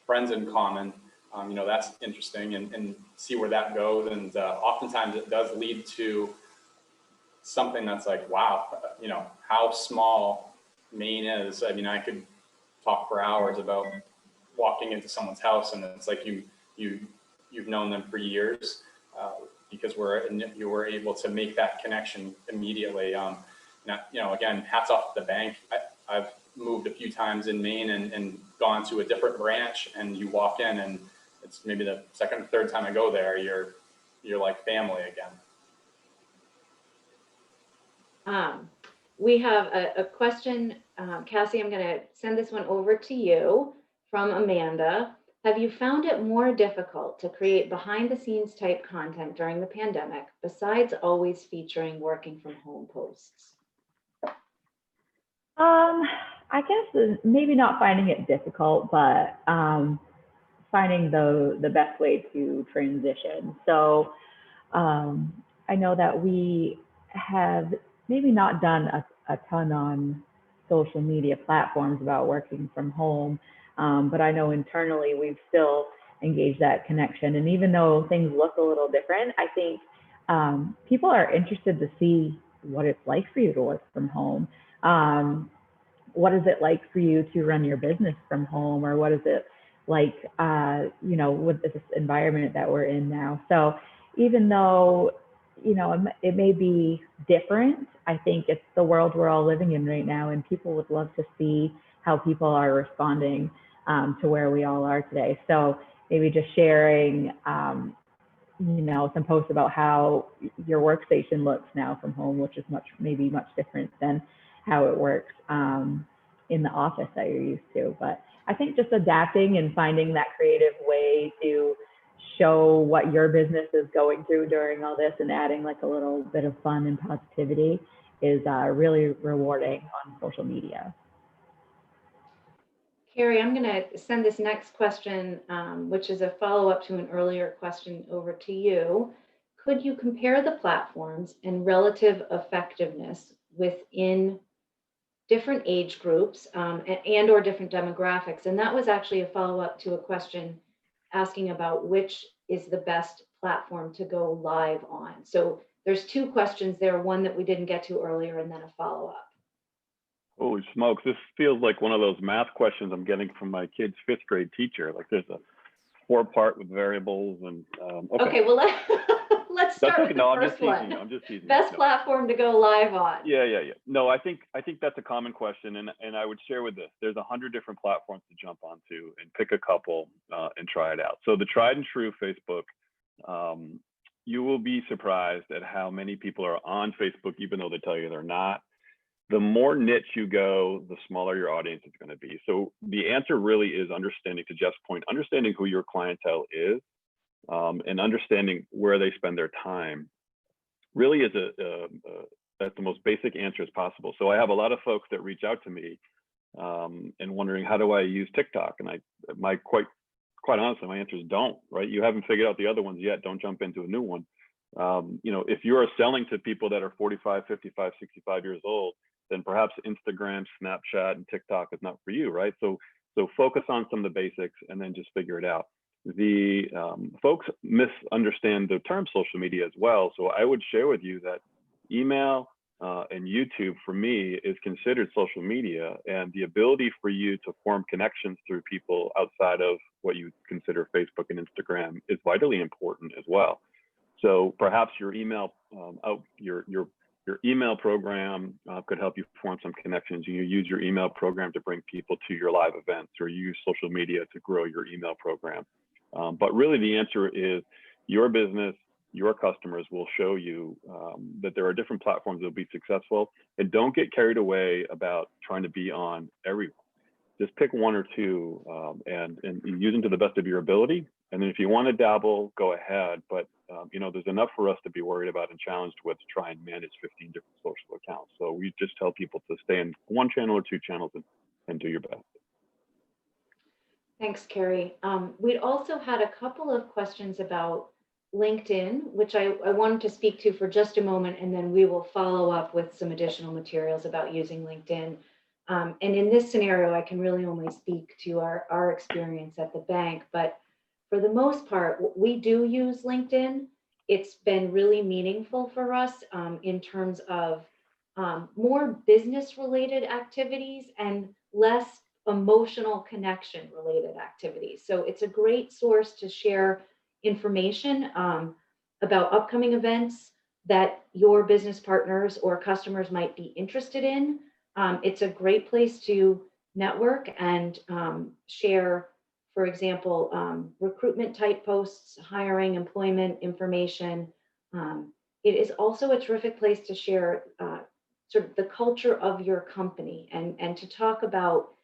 friends in common. That's interesting, and see where that goes. And oftentimes it does lead to something that's like, wow, how small Maine is. I mean, I could talk for hours about walking into someone's house, and it's like you've known them for years, because you were able to make that connection immediately. Again, hats off to the bank. I've moved a few times in Maine and gone to a different branch, and you walk in and it's maybe the second or third time I go there, you're like family again. We have a question, Cassie, I'm going to send this one over to you from Amanda. Have you found it more difficult to create behind the scenes type content during the pandemic, besides always featuring working from home posts? I guess maybe not finding it difficult, but finding the best way to transition. So I know that we have maybe not done a ton on social media platforms about working from home, but I know internally we've still engaged that connection. And even though things look a little different, I think people are interested to see what it's like for you to work from home. What is it like for you to run your business from home, or what is it like, with this environment that we're in now? So even though, it may be different, I think it's the world we're all living in right now, and people would love to see how people are responding to where we all are today. So maybe just sharing, some posts about how your workstation looks now from home, which is much different than how it works in the office that you're used to. But I think just adapting and finding that creative way to show what your business is going through during all this, and adding like a little bit of fun and positivity, is really rewarding on social media. Carrie, I'm going to send this next question, which is a follow-up to an earlier question, over to you. Could you compare the platforms and relative effectiveness within different age groups and or different demographics? And that was actually a follow-up to a question asking about which is the best platform to go live on. So there's 2 questions there, one that we didn't get to earlier, and then a follow-up. Holy smokes, this feels like one of those math questions I'm getting from my kid's 5th grade teacher. Like there's a 4-part with variables and Okay, well, let's start with the first one. I'm just teasing. Best platform to go live on. Yeah. No, I think that's a common question, and I would share with this. There's 100 different platforms to jump onto, and pick a couple and try it out. So the tried and true Facebook, you will be surprised at how many people are on Facebook, even though they tell you they're not. The more niche you go, the smaller your audience is going to be. So the answer really is understanding, to Jeff's point, understanding who your clientele is, and understanding where they spend their time really is that's the most basic answer as possible. So I have a lot of folks that reach out to me and wondering, how do I use TikTok? And quite honestly, my answer is don't, right? You haven't figured out the other ones yet. Don't jump into a new one. If you are selling to people that are 45, 55, 65 years old, then perhaps Instagram, Snapchat, and TikTok is not for you, right? So focus on some of the basics and then just figure it out. The folks misunderstand the term social media as well. So I would share with you that email and YouTube, for me, is considered social media, and the ability for you to form connections through people outside of what you consider Facebook and Instagram is vitally important as well. So perhaps your email your email program could help you form some connections. You use your email program to bring people to your live events, or use social media to grow your email program. But really the answer is your business, your customers will show you that there are different platforms that will be successful. And don't get carried away about trying to be on everyone. Just pick 1 or 2 and use them to the best of your ability. And then if you want to dabble, go ahead. But there's enough for us to be worried about and challenged with to try and manage 15 different social accounts. So we just tell people to stay in 1 channel or 2 channels and do your best. Thanks, Carrie. We also had a couple of questions about LinkedIn, which I wanted to speak to for just a moment, and then we will follow up with some additional materials about using LinkedIn. And in this scenario, I can really only speak to our experience at the bank, but for the most part, we do use LinkedIn. It's been really meaningful for us in terms of more business related activities and less emotional connection related activities. So it's a great source to share information about upcoming events that your business partners or customers might be interested in. It's a great place to network and share, for example, recruitment type posts, hiring, employment information. It is also a terrific place to share sort of the culture of your company and to talk about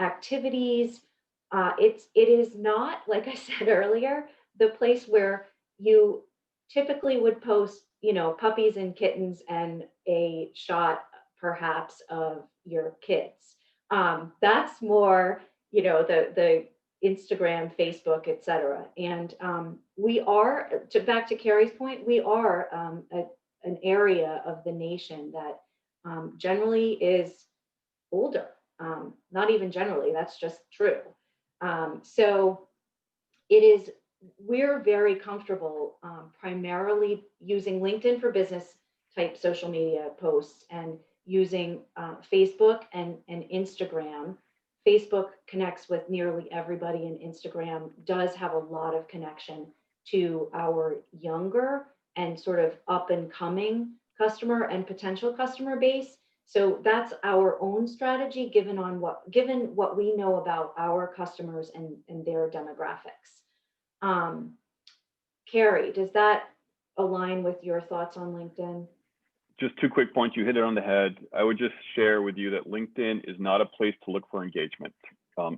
activities. It is not, like I said earlier, the place where you typically would post, puppies and kittens and a shot perhaps of your kids. That's more, the Instagram, Facebook, et cetera. And we are, back to Carrie's point, we are an area of the nation that generally is older. Not even generally, that's just true. So we're very comfortable primarily using LinkedIn for business type social media posts and using Facebook and Instagram. Facebook connects with nearly everybody, and Instagram does have a lot of connection to our younger and sort of up and coming customer and potential customer base. So that's our own strategy given what we know about our customers and their demographics. Carrie, does that align with your thoughts on LinkedIn? Just 2 quick points. You hit it on the head. I would just share with you that LinkedIn is not a place to look for engagement.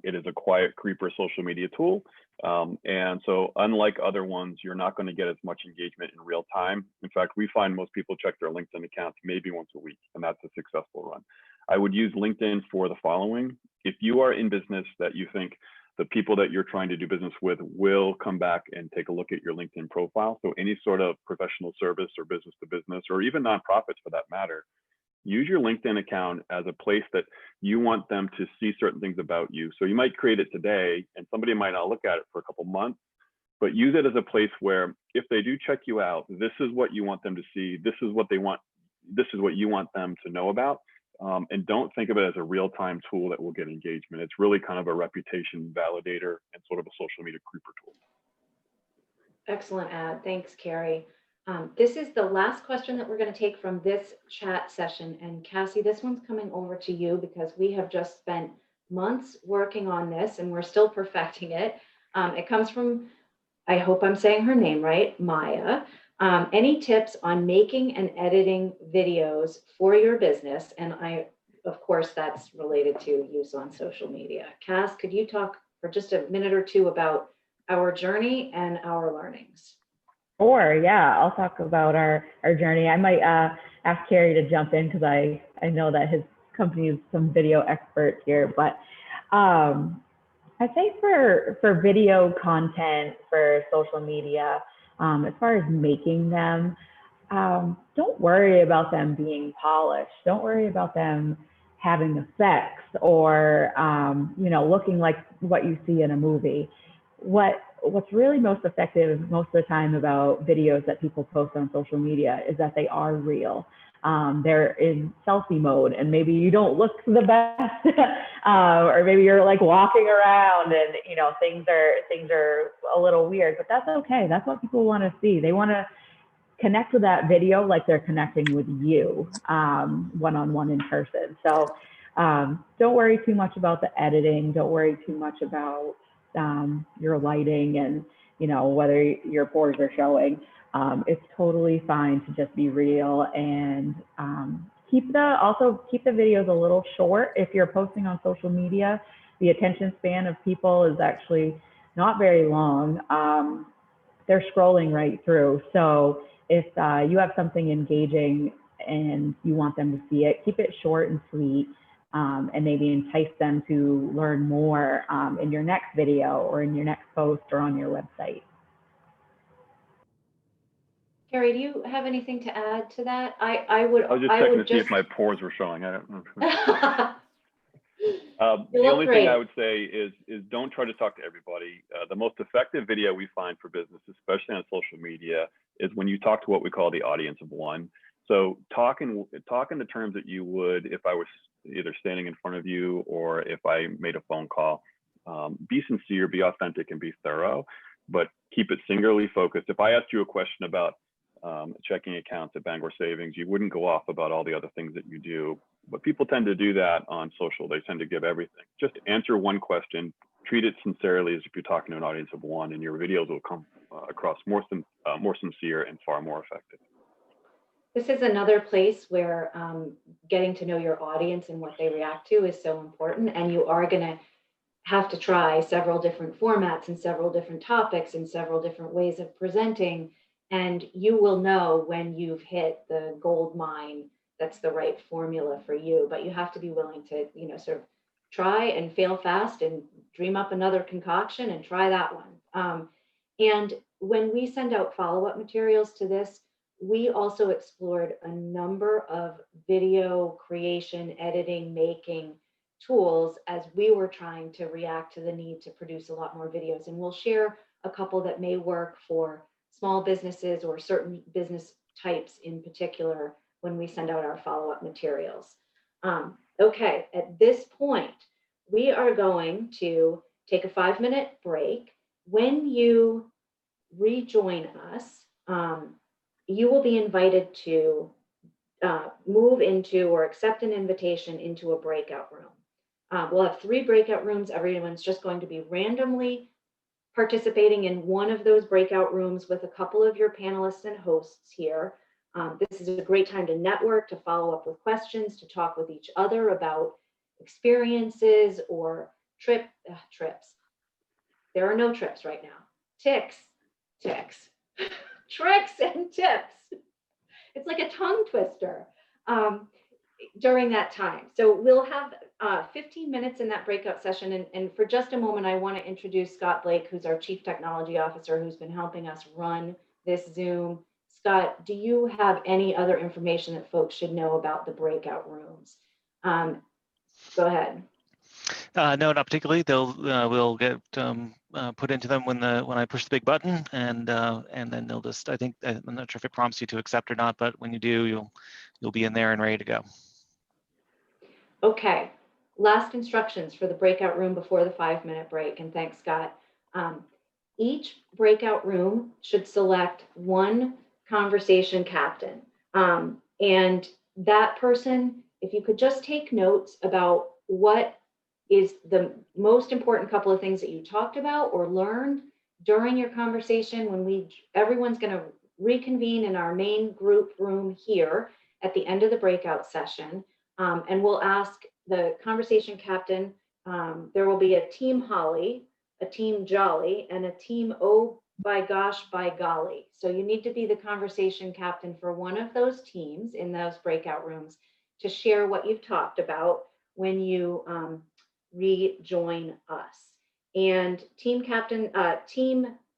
It is a quiet creeper social media tool. And so unlike other ones, you're not going to get as much engagement in real time. In fact, we find most people check their LinkedIn accounts maybe once a week, and that's a successful run. I would use LinkedIn for the following. If you are in business that you think the people that you're trying to do business with will come back and take a look at your LinkedIn profile, so any sort of professional service or business to business, or even nonprofits for that matter, use your LinkedIn account as a place that you want them to see certain things about you. So you might create it today and somebody might not look at it for a couple months, but use it as a place where if they do check you out, this is what you want them to see. This is what they want. This is what you want them to know about. And don't think of it as a real-time tool that will get engagement. It's really kind of a reputation validator and sort of a social media creeper tool. Excellent ad. Thanks, Carrie. This is the last question that we're going to take from this chat session. And Cassie, this one's coming over to you because we have just spent months working on this and we're still perfecting it. It comes from, I hope I'm saying her name right, Maya. Any tips on making and editing videos for your business? And of course, that's related to use on social media. Cass, could you talk for just a minute or two about our journey and our learnings? Or yeah, I'll talk about our journey. I might ask Carrie to jump in because I know that his company is some video experts here. But I'd say for video content for social media, as far as making them, don't worry about them being polished. Don't worry about them having effects or looking like what you see in a movie. What's really most effective most of the time about videos that people post on social media is that they are real. They're in selfie mode and maybe you don't look the best or maybe you're like walking around and things are a little weird, but that's okay. That's what people want to see. They want to connect with that video like they're connecting with you one-on-one in person. So don't worry too much about the editing. Don't worry too much about your lighting and whether your pores are showing. It's totally fine to just be real and keep the videos a little short. If you're posting on social media, the attention span of people is actually not very long. They're scrolling right through. So if you have something engaging and you want them to see it, keep it short and sweet. And maybe entice them to learn more in your next video or in your next post or on your website. Carrie, do you have anything to add to that? I would, I was just I checking would to see just. if my pores were showing. I don't know. You The look only thing I great. would say is don't try to talk to everybody. The most effective video we find for business, especially on social media, is when you talk to what we call the audience of one. So talk in the terms that you would if I was either standing in front of you or if I made a phone call. Be sincere, be authentic, and be thorough, but keep it singularly focused. If I asked you a question about checking accounts at Bangor Savings, you wouldn't go off about all the other things that you do. But people tend to do that on social. They tend to give everything. Just answer one question, treat it sincerely as if you're talking to an audience of one, and your videos will come across more sincere and far more effective. This is another place where getting to know your audience and what they react to is so important. And you are going to have to try several different formats and several different topics and several different ways of presenting. And you will know when you've hit the gold mine that's the right formula for you. But you have to be willing to, sort of try and fail fast and dream up another concoction and try that one. And when we send out follow-up materials to this, we also explored a number of video creation, editing, making tools as we were trying to react to the need to produce a lot more videos. And we'll share a couple that may work for small businesses or certain business types in particular when we send out our follow-up materials. Okay, at this point, we are going to take a 5-minute break. When you rejoin us, you will be invited to move into or accept an invitation into a breakout room. We'll have 3 breakout rooms. Everyone's just going to be randomly participating in one of those breakout rooms with a couple of your panelists and hosts here. This is a great time to network, to follow up with questions, to talk with each other about experiences or trips. There are no trips right now. Tricks and tips. It's like a tongue twister during that time. So we'll have 15 minutes in that breakout session. And for just a moment, I want to introduce Scott Blake, who's our Chief Technology Officer, who's been helping us run this Zoom. Scott, do you have any other information that folks should know about the breakout rooms? Go ahead. No, not particularly. We'll get put into them when I push the big button, and then they'll just. I think I'm not sure if it prompts you to accept or not, but when you do, you'll be in there and ready to go. Okay. Last instructions for the breakout room before the 5-minute break, and thanks, Scott. Each breakout room should select one conversation captain, and that person, if you could just take notes about what is the most important couple of things that you talked about or learned during your conversation. When everyone's going to reconvene in our main group room here at the end of the breakout session, and we'll ask the conversation captain. There will be a team Holly, a team Jolly, and a team Oh by gosh, by golly. So you need to be the conversation captain for one of those teams in those breakout rooms to share what you've talked about when you rejoin us. And team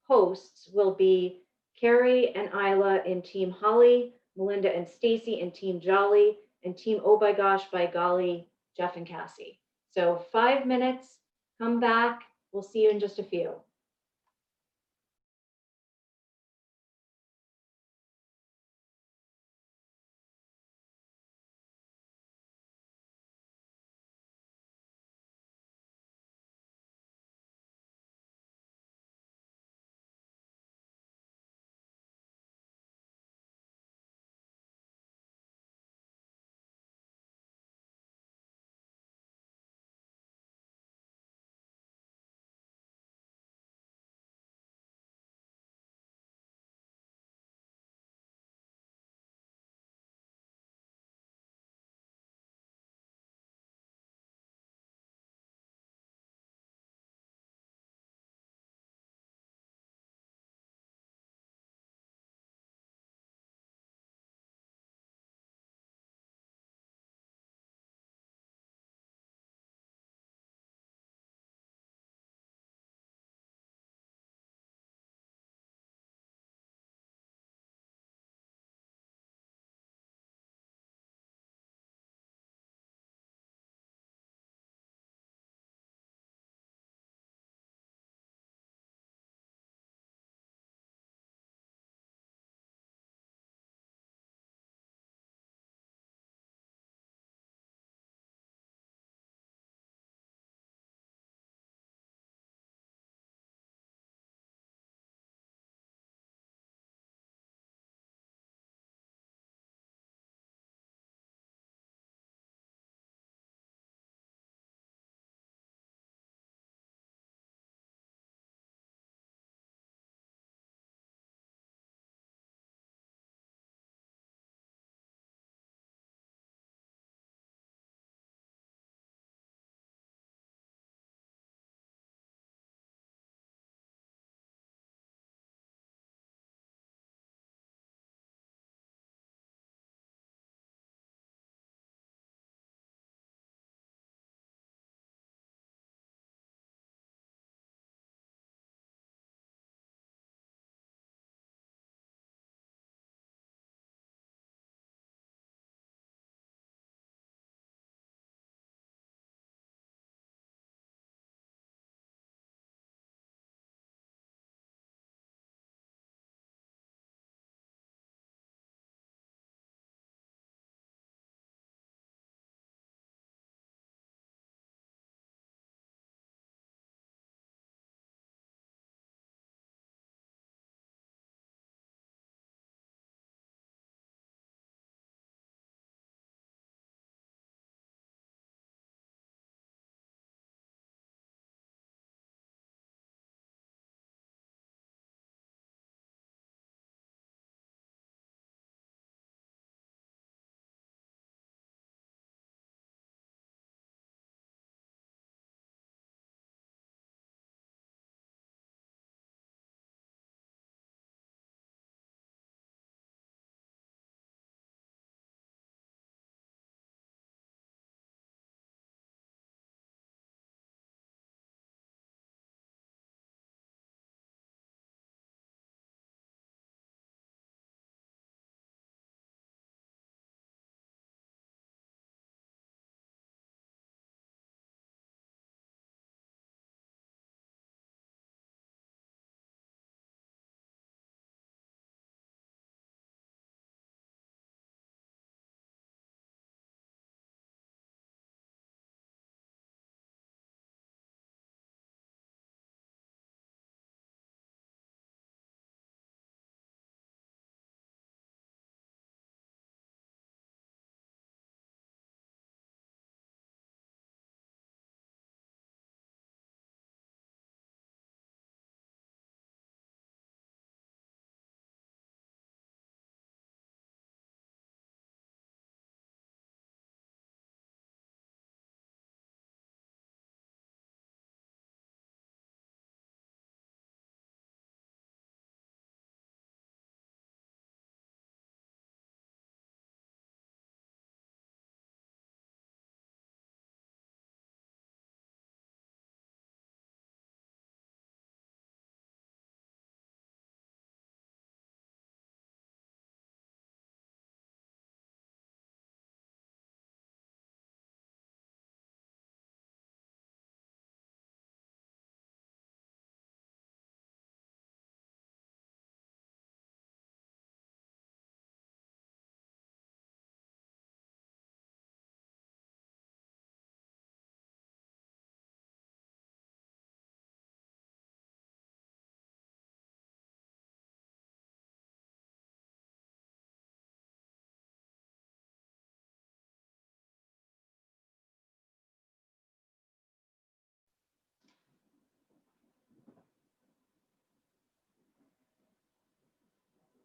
hosts will be Carrie and Isla in team Holly, Melinda and Stacy in team Jolly, and team Oh by gosh, by golly, Jeff and Cassie. So 5 minutes, come back. We'll see you in just a few.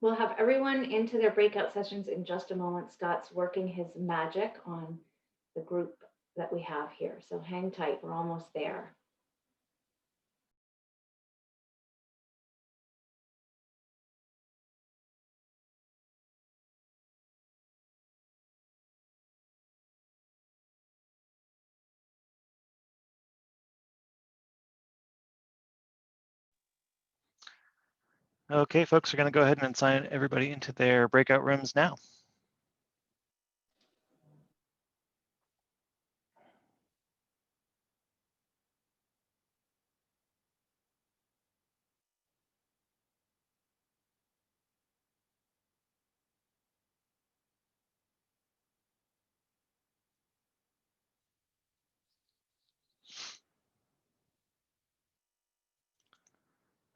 We'll have everyone into their breakout sessions in just a moment. Scott's working his magic on the group that we have here. So hang tight, we're almost there. Okay, folks, we're going to go ahead and assign everybody into their breakout rooms now.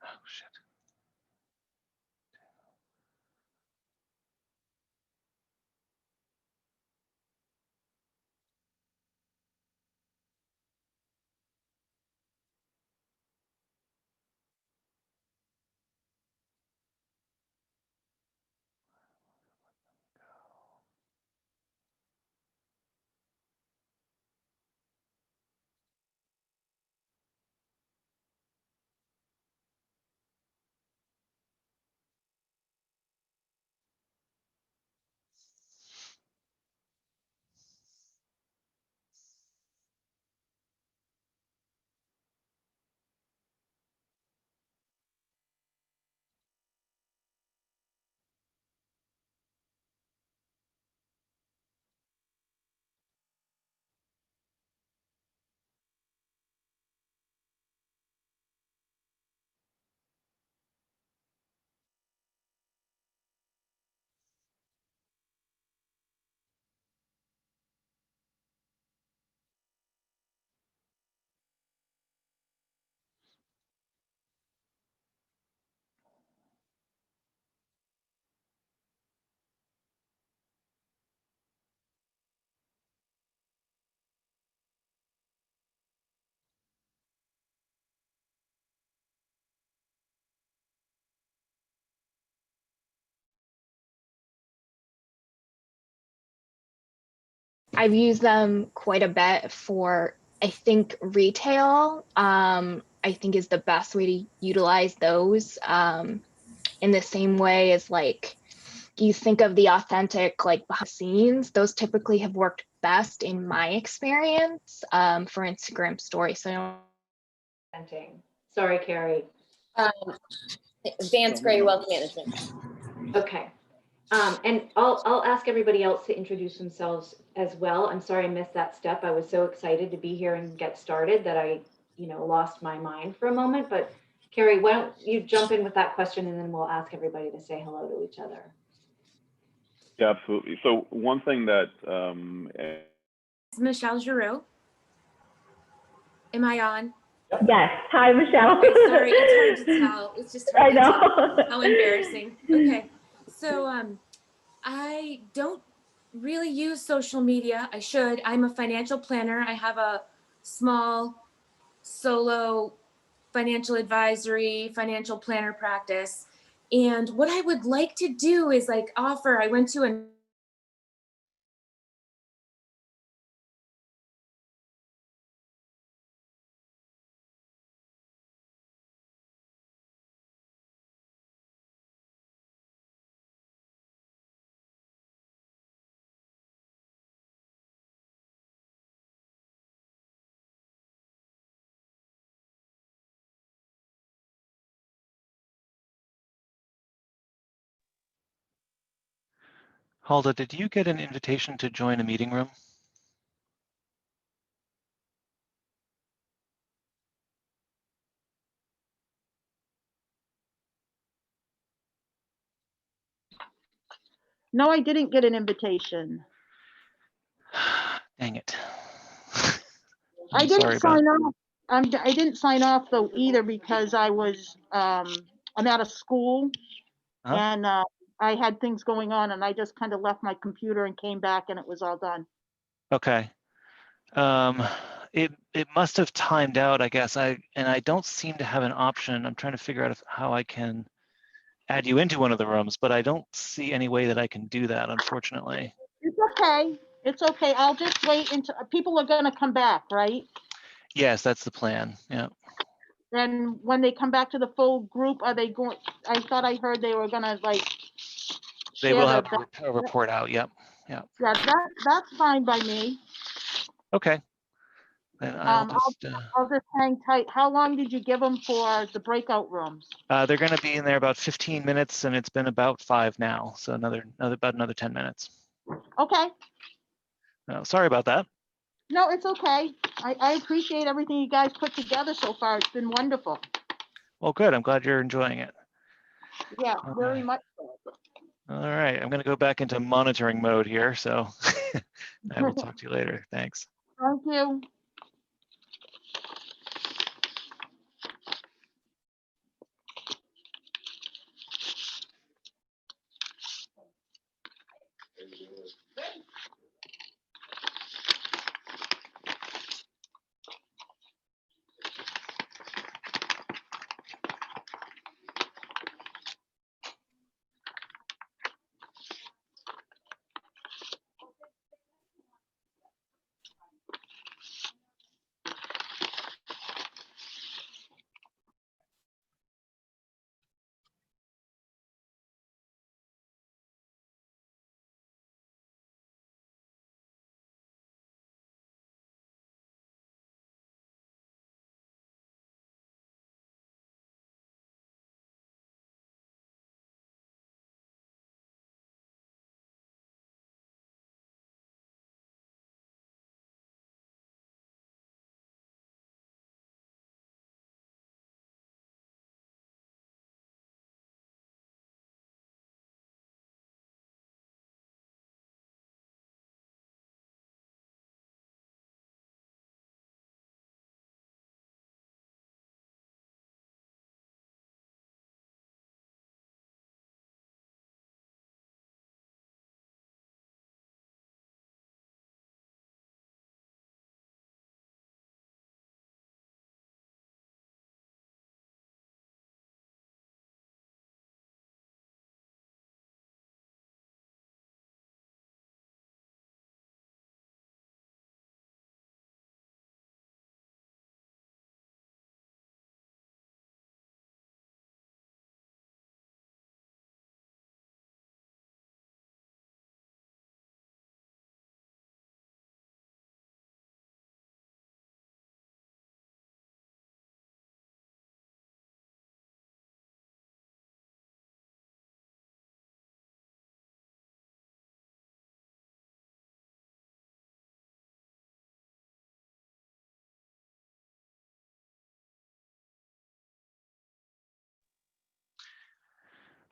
Oh, shit. I've used them quite a bit for, I think, retail. I think is the best way to utilize those. In the same way as like you think of the authentic like behind the scenes, those typically have worked best in my experience for Instagram stories. So Sorry, Carrie. Advanced Gray Wealth Management. Okay. And I'll ask everybody else to introduce themselves as well. I'm sorry I missed that step. I was so excited to be here and get started that I, lost my mind for a moment. But Carrie, why don't you jump in with that question and then we'll ask everybody to say hello to each other. Yeah, absolutely. So one thing that Michelle Giroux. Am I on? Yes. Hi, Michelle. Okay, sorry, it's hard to tell. It's just hard I to know. tell. How embarrassing. Okay, so I don't really use social media. I should. I'm a financial planner. I have a small solo financial advisory, financial planner practice. And what I would like to do is like offer, I went to a Halda, did you get an invitation to join a meeting room? No, I didn't get an invitation. Dang it. I I'm didn't sorry about sign off. I didn't sign off though either because I was I'm out of school Huh? and I had things going on and I just kind of left my computer and came back and it was all done. Okay. It must have timed out, I guess. I don't seem to have an option. I'm trying to figure out how I can add you into one of the rooms, but I don't see any way that I can do that, unfortunately. It's okay. It's okay. I'll just wait until people are gonna come back, right? Yes, that's the plan. Yeah. Then when they come back to the full group, are they going, I thought I heard they were gonna like They share will the, have a report out. Yep. Yep. yeah, that's fine by me. Okay. Then I'll just, I'll just hang tight. How long did you give them for the breakout rooms? they're going to be in there about 15 minutes, and it's been about 5 now. So about another 10 minutes. Okay. Sorry about that. No, it's okay. I appreciate everything you guys put together so far. It's been wonderful. Well, good. I'm glad you're enjoying it. Yeah, Okay. very much so. All right. I'm going to go back into monitoring mode here. So I will talk to you later. Thanks. Thank you.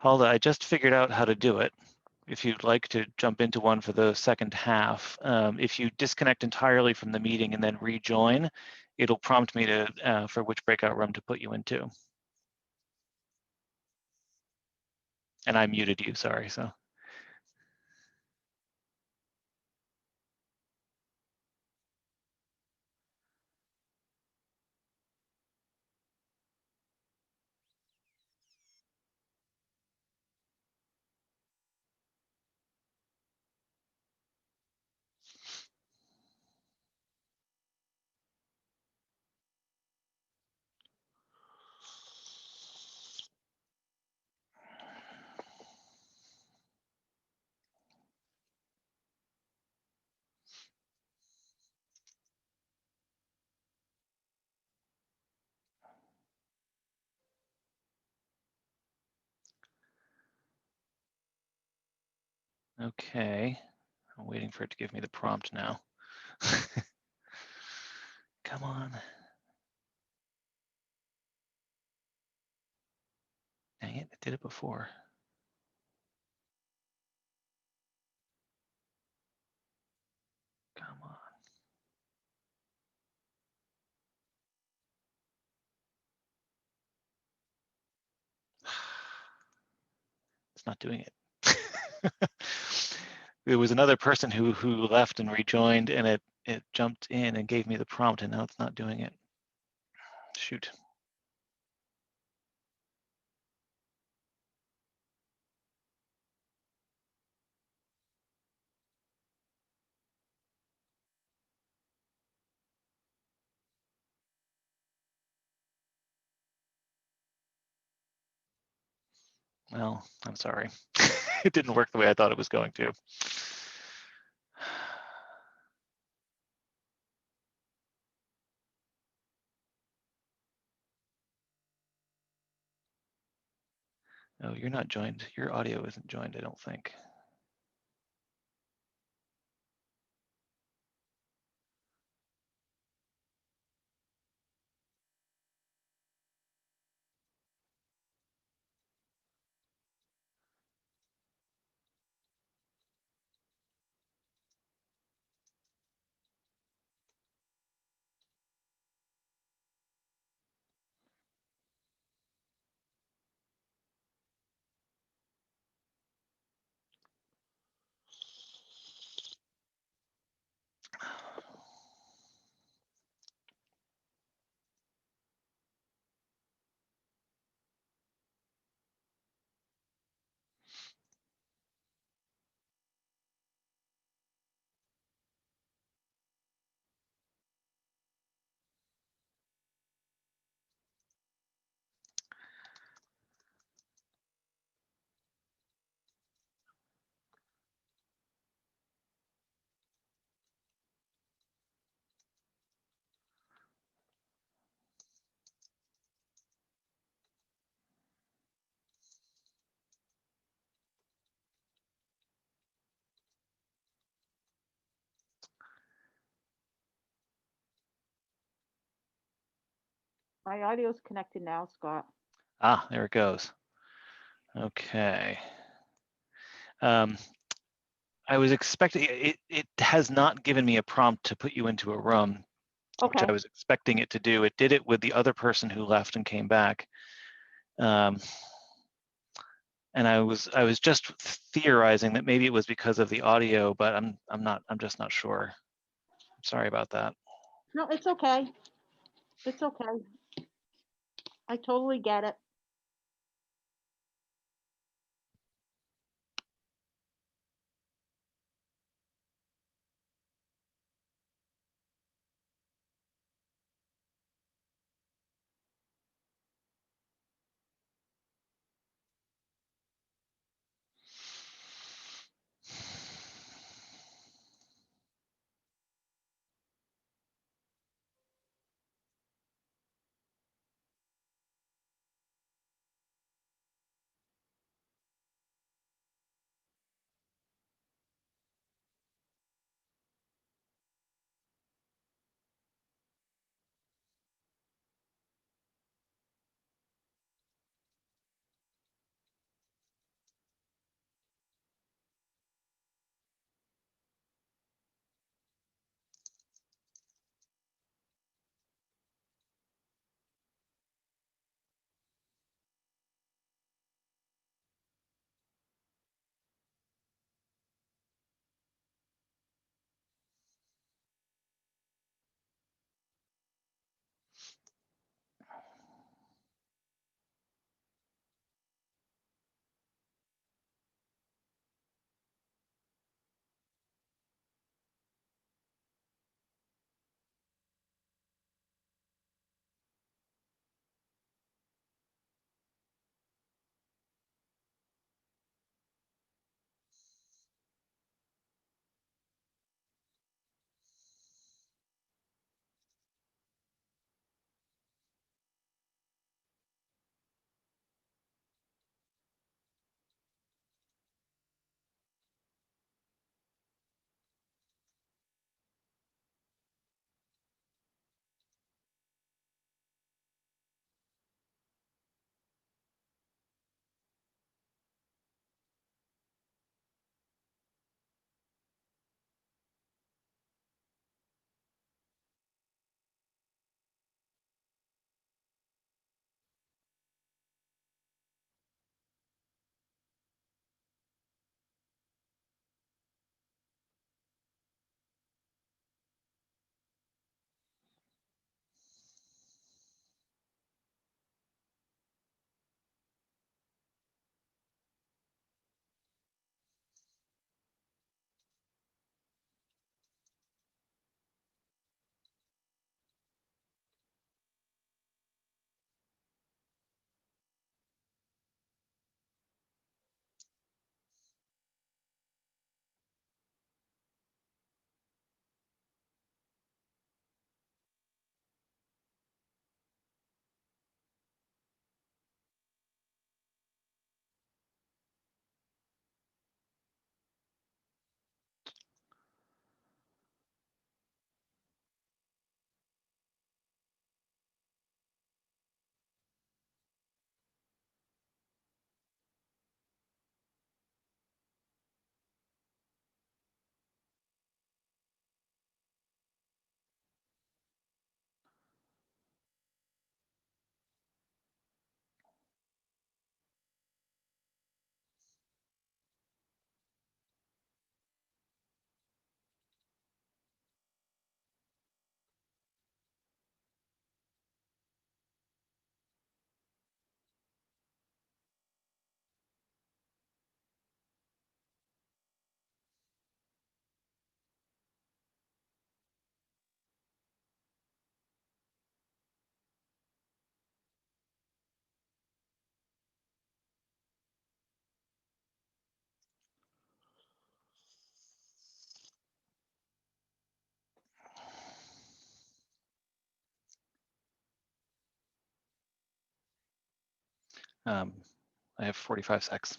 Hulda, I just figured out how to do it. If you'd like to jump into one for the second half, if you disconnect entirely from the meeting and then rejoin, it'll prompt me to for which breakout room to put you into. And I muted you, sorry. So. Okay, I'm waiting for it to give me the prompt now. Come on. Dang it, I did it before. Come on. It's not doing it. There was another person who left and rejoined, and it jumped in and gave me the prompt, and now it's not doing it. Shoot. Well, I'm sorry. It didn't work the way I thought it was going to. Oh, you're not joined. Your audio isn't joined, I don't think. My audio's connected now, Scott. Ah, there it goes. Okay. Um, I was expecting it. It has not given me a prompt to put you into a room, which Okay. I was expecting it to do. It did it with the other person who left and came back. And I was just theorizing that maybe it was because of the audio, but I'm just not sure. Sorry about that. No, it's okay. It's okay. I totally get it. I have 45 secs.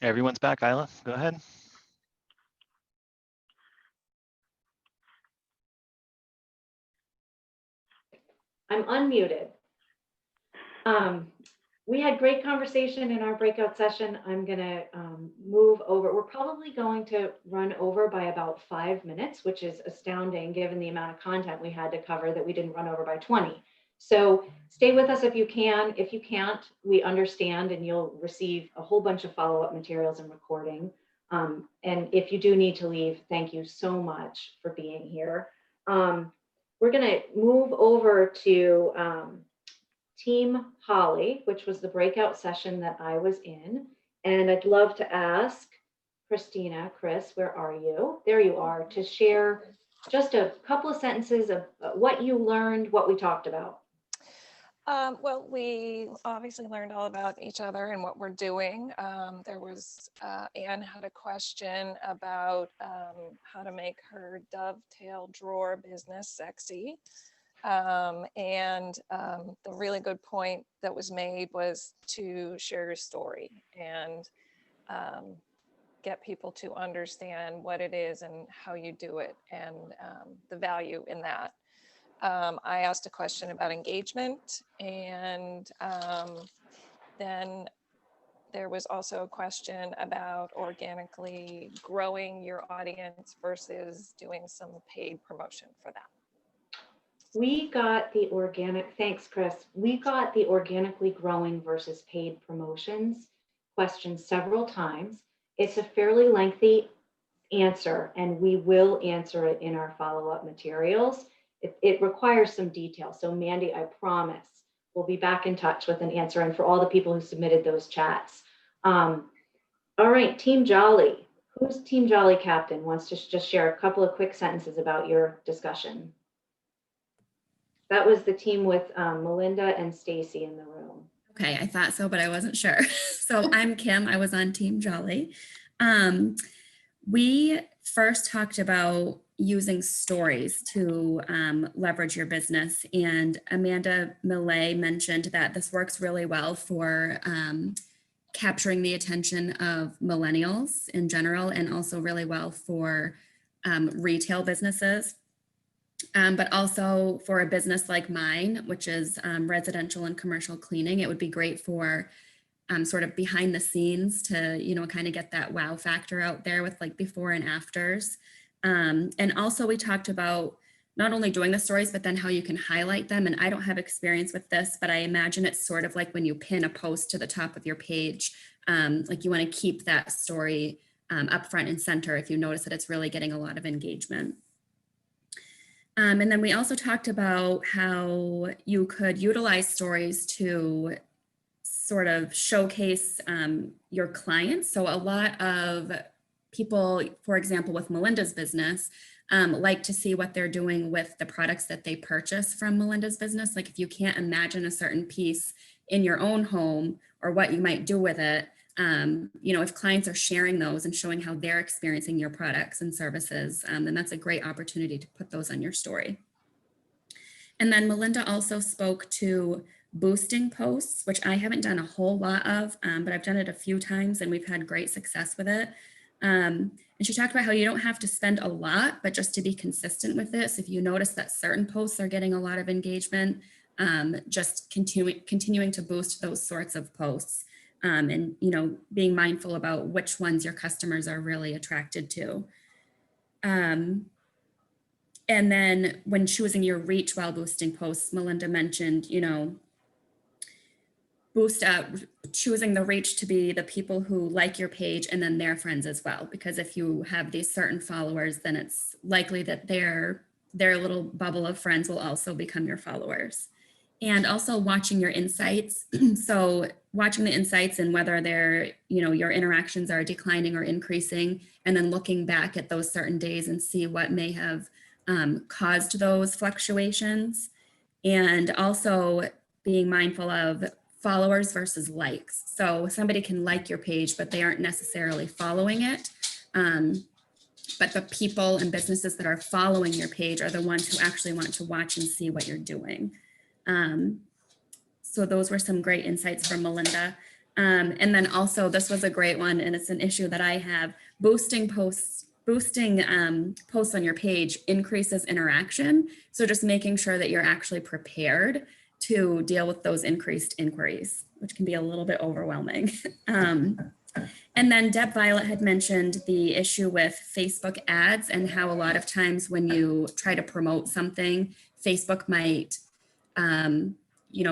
Everyone's back, Isla, go ahead. I'm unmuted. We had great conversation in our breakout session. I'm gonna move over. We're probably going to run over by about 5 minutes, which is astounding given the amount of content we had to cover that we didn't run over by 20. So stay with us if you can. If you can't, we understand, and you'll receive a whole bunch of follow-up materials and recording. And if you do need to leave, thank you so much for being here. We're gonna move over to Team Holly, which was the breakout session that I was in. And I'd love to ask Christina, Chris, where are you? There you are, to share just a couple of sentences of what you learned, what we talked about. Well, we obviously learned all about each other and what we're doing. There was, Anne had a question about how to make her dovetail drawer business sexy. The really good point that was made was to share your story and get people to understand what it is and how you do it and the value in that. I asked a question about engagement, and then there was also a question about organically growing your audience versus doing some paid promotion for that. We got the organic, thanks, Chris. We got the organically growing versus paid promotions question several times. It's a fairly lengthy answer, and we will answer it in our follow-up materials. It requires some detail. So Mandy, I promise we'll be back in touch with an answer, and for all the people who submitted those chats. All right, Team Jolly. Who's Team Jolly captain? Wants to just share a couple of quick sentences about your discussion? That was the team with Melinda and Stacy in the room. Okay, I thought so, but I wasn't sure. So I'm Kim, I was on Team Jolly. We first talked about using stories to leverage your business. And Amanda Millay mentioned that this works really well for capturing the attention of millennials in general, and also really well for retail businesses. But also for a business like mine, which is residential and commercial cleaning, it would be great for sort of behind the scenes to, you know, kind of get that wow factor out there with like before and afters. And also we talked about not only doing the stories, but then how you can highlight them. And I don't have experience with this, but I imagine it's sort of like when you pin a post to the top of your page, like you want to keep that story up front and center if you notice that it's really getting a lot of engagement. And then we also talked about how you could utilize stories to sort of showcase your clients. So a lot of people, for example, with Melinda's business, like to see what they're doing with the products that they purchase from Melinda's business. Like if you can't imagine a certain piece in your own home or what you might do with it, if clients are sharing those and showing how they're experiencing your products and services, then that's a great opportunity to put those on your story. And then Melinda also spoke to boosting posts, which I haven't done a whole lot of, but I've done it a few times and we've had great success with it. And she talked about how you don't have to spend a lot, but just to be consistent with it. So if you notice that certain posts are getting a lot of engagement, just continuing to boost those sorts of posts. And being mindful about which ones your customers are really attracted to. And then when choosing your reach while boosting posts, Melinda mentioned, choosing the reach to be the people who like your page and then their friends as well. Because if you have these certain followers, then it's likely that their little bubble of friends will also become your followers. And also watching your insights. So watching the insights and whether your interactions are declining or increasing, and then looking back at those certain days and see what may have caused those fluctuations. And also being mindful of followers versus likes. So somebody can like your page, but they aren't necessarily following it. But the people and businesses that are following your page are the ones who actually want to watch and see what you're doing. So those were some great insights from Melinda. And then also, this was a great one, and it's an issue that I have. Boosting posts on your page increases interaction. So just making sure that you're actually prepared to deal with those increased inquiries, which can be a little bit overwhelming. And then Deb Violet had mentioned the issue with Facebook ads and how a lot of times when you try to promote something, Facebook might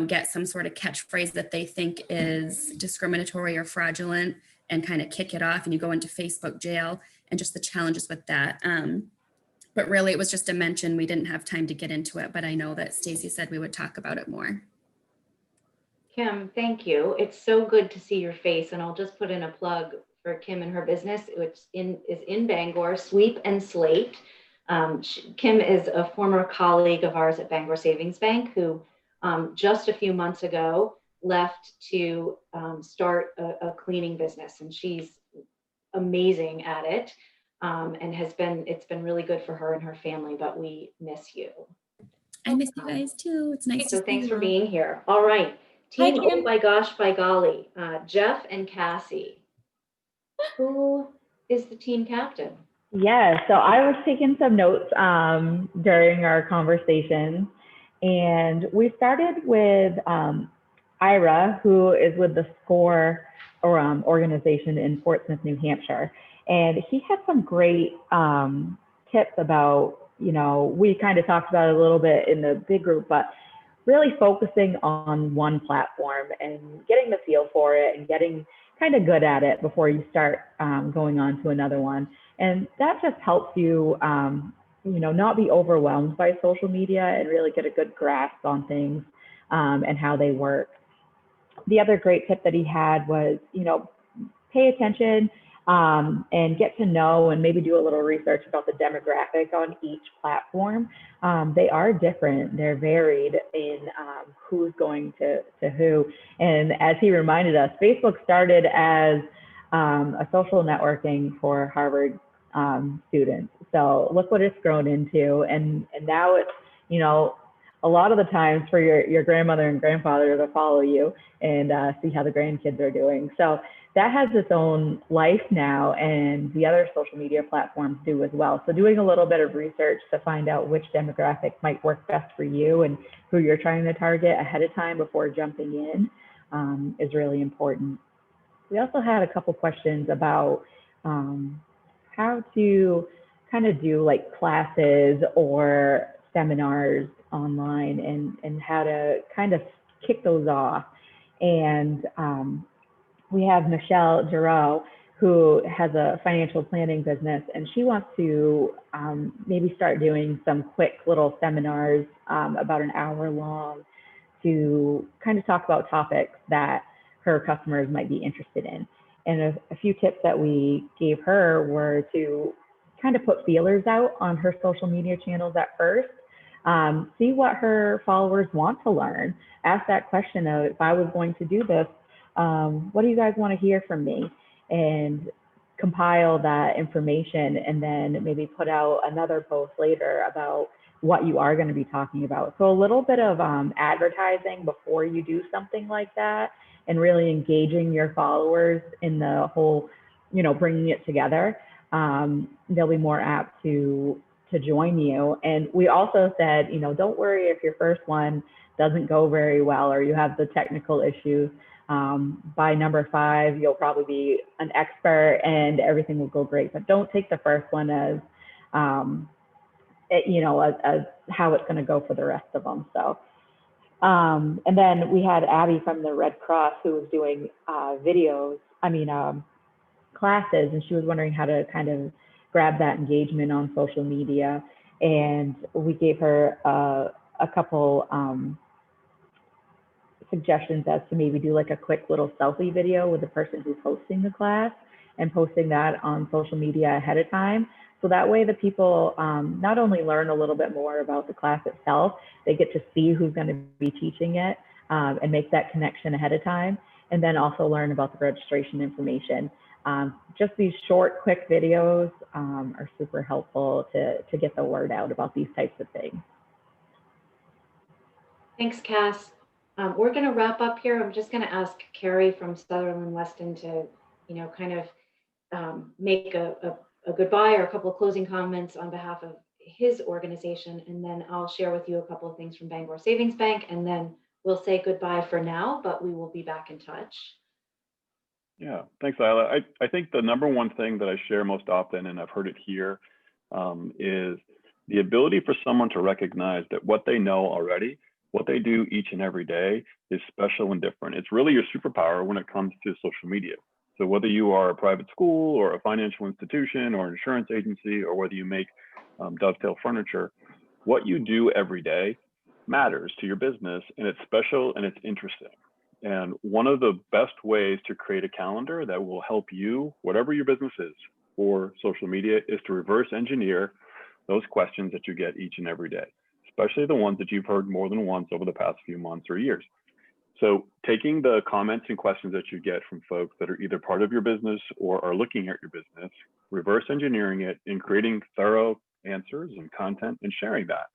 get some sort of catchphrase that they think is discriminatory or fraudulent and kind of kick it off, and you go into Facebook jail, and just the challenges with that. But really it was just a mention. We didn't have time to get into it, but I know that Stacey said we would talk about it more. Kim, thank you. It's so good to see your face, and I'll just put in a plug for Kim and her business, which is in Bangor, Sweep and Slate. Kim is a former colleague of ours at Bangor Savings Bank who just a few months ago left to start a cleaning business, and she's amazing at it, and it's been really good for her and her family, but we miss you. I miss you guys too. It's nice to see you. So thanks for being here. All right. Hi, Team Kim. Oh My Gosh by Golly, Jeff and Cassie. Who is the team captain? Yeah, so I was taking some notes during our conversation, and we started with Ira, who is with the SCORE organization in Fort Smith, New Hampshire. And he had some great tips about, we kind of talked about it a little bit in the big group, but really focusing on one platform and getting the feel for it and getting kind of good at it before you start going on to another one. And that just helps you, not be overwhelmed by social media and really get a good grasp on things and how they work. The other great tip that he had was, pay attention and get to know and maybe do a little research about the demographic on each platform. They are different. They're varied in who's going to who. And as he reminded us, Facebook started as a social networking for Harvard students. So look what it's grown into. And now it's, a lot of the times for your grandmother and grandfather to follow you and see how the grandkids are doing. So that has its own life now, and the other social media platforms do as well. So doing a little bit of research to find out which demographic might work best for you and who you're trying to target ahead of time before jumping in is really important. We also had a couple questions about how to kind of do like classes or seminars online and how to kind of kick those off. And we have Michelle Giroux, who has a financial planning business, and she wants to maybe start doing some quick little seminars about an hour long to kind of talk about topics that her customers might be interested in. And a few tips that we gave her were to kind of put feelers out on her social media channels at first. See what her followers want to learn. Ask that question of, if I was going to do this, what do you guys want to hear from me? And compile that information, and then maybe put out another post later about what you are going to be talking about. So a little bit of advertising before you do something like that, and really engaging your followers in the whole, bringing it together. They'll be more apt to join you. And we also said, don't worry if your first one doesn't go very well or you have the technical issues. By number 5, you'll probably be an expert and everything will go great. But don't take the first one as, as how it's going to go for the rest of them. So, and then we had Abby from the Red Cross who was doing classes, and she was wondering how to kind of grab that engagement on social media. And we gave her a couple suggestions as to maybe do like a quick little selfie video with the person who's hosting the class and posting that on social media ahead of time. So that way the people not only learn a little bit more about the class itself, they get to see who's going to be teaching it and make that connection ahead of time, and then also learn about the registration information. Just these short, quick videos are super helpful to get the word out about these types of things. Thanks, Cass. We're going to wrap up here. I'm just going to ask Carrie from Sutherland Weston to, kind of make a goodbye or a couple of closing comments on behalf of his organization, and then I'll share with you a couple of things from Bangor Savings Bank, and then we'll say goodbye for now, but we will be back in touch. Yeah, thanks, Isla. I think the number one thing that I share most often, and I've heard it here, is the ability for someone to recognize that what they know already, what they do each and every day, is special and different. It's really your superpower when it comes to social media. So whether you are a private school or a financial institution or an insurance agency, or whether you make dovetail furniture, what you do every day matters to your business, and it's special and it's interesting. And one of the best ways to create a calendar that will help you, whatever your business is, for social media, is to reverse engineer those questions that you get each and every day, especially the ones that you've heard more than once over the past few months or years. So taking the comments and questions that you get from folks that are either part of your business or are looking at your business, reverse engineering it and creating thorough answers and content and sharing that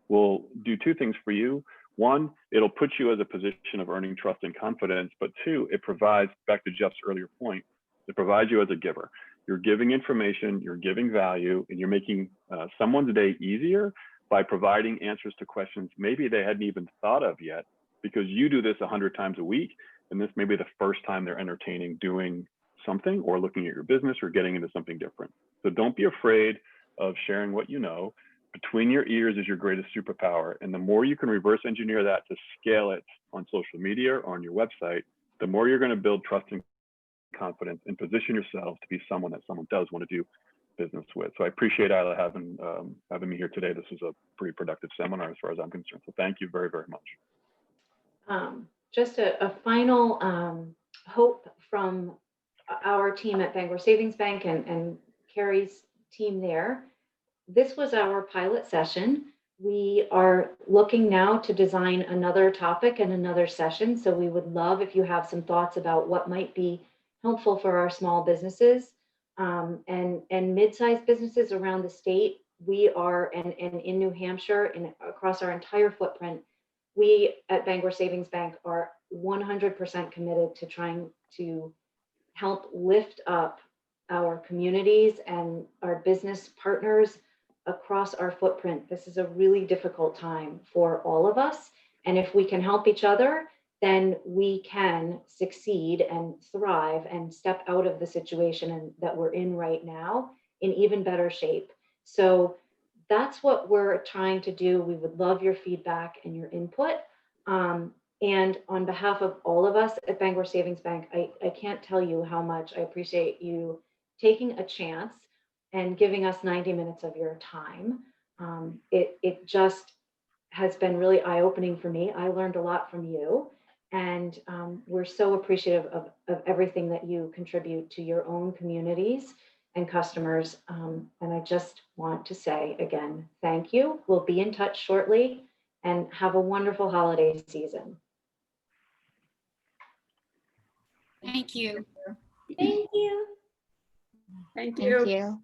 will do two things for you. One, it'll put you as a position of earning trust and confidence, but two, it provides, back to Jeff's earlier point, it provides you as a giver. You're giving information, you're giving value, and you're making someone's day easier by providing answers to questions maybe they hadn't even thought of yet, because you do this 100 times a week, and this may be the first time they're entertaining doing something or looking at your business or getting into something different. So don't be afraid of sharing what you know. Between your ears is your greatest superpower. And the more you can reverse engineer that to scale it on social media or on your website, the more you're going to build trust and confidence and position yourself to be someone that someone does want to do business with. So I appreciate Isla having me here today. This was a pretty productive seminar as far as I'm concerned. So thank you very, very much. Just a final hope from our team at Bangor Savings Bank and Carrie's team there. This was our pilot session. We are looking now to design another topic and another session. So we would love if you have some thoughts about what might be helpful for our small businesses and mid-sized businesses around the state. We are, and in New Hampshire and across our entire footprint, we at Bangor Savings Bank are 100% committed to trying to help lift up our communities and our business partners across our footprint. This is a really difficult time for all of us. And if we can help each other, then we can succeed and thrive and step out of the situation that we're in right now in even better shape. So that's what we're trying to do. We would love your feedback and your input. And on behalf of all of us at Bangor Savings Bank, I can't tell you how much I appreciate you taking a chance and giving us 90 minutes of your time. It just has been really eye-opening for me. I learned a lot from you. And we're so appreciative of everything that you contribute to your own communities and customers. And I just want to say again, thank you. We'll be in touch shortly, and have a wonderful holiday season. Thank you. Thank you. Thank you.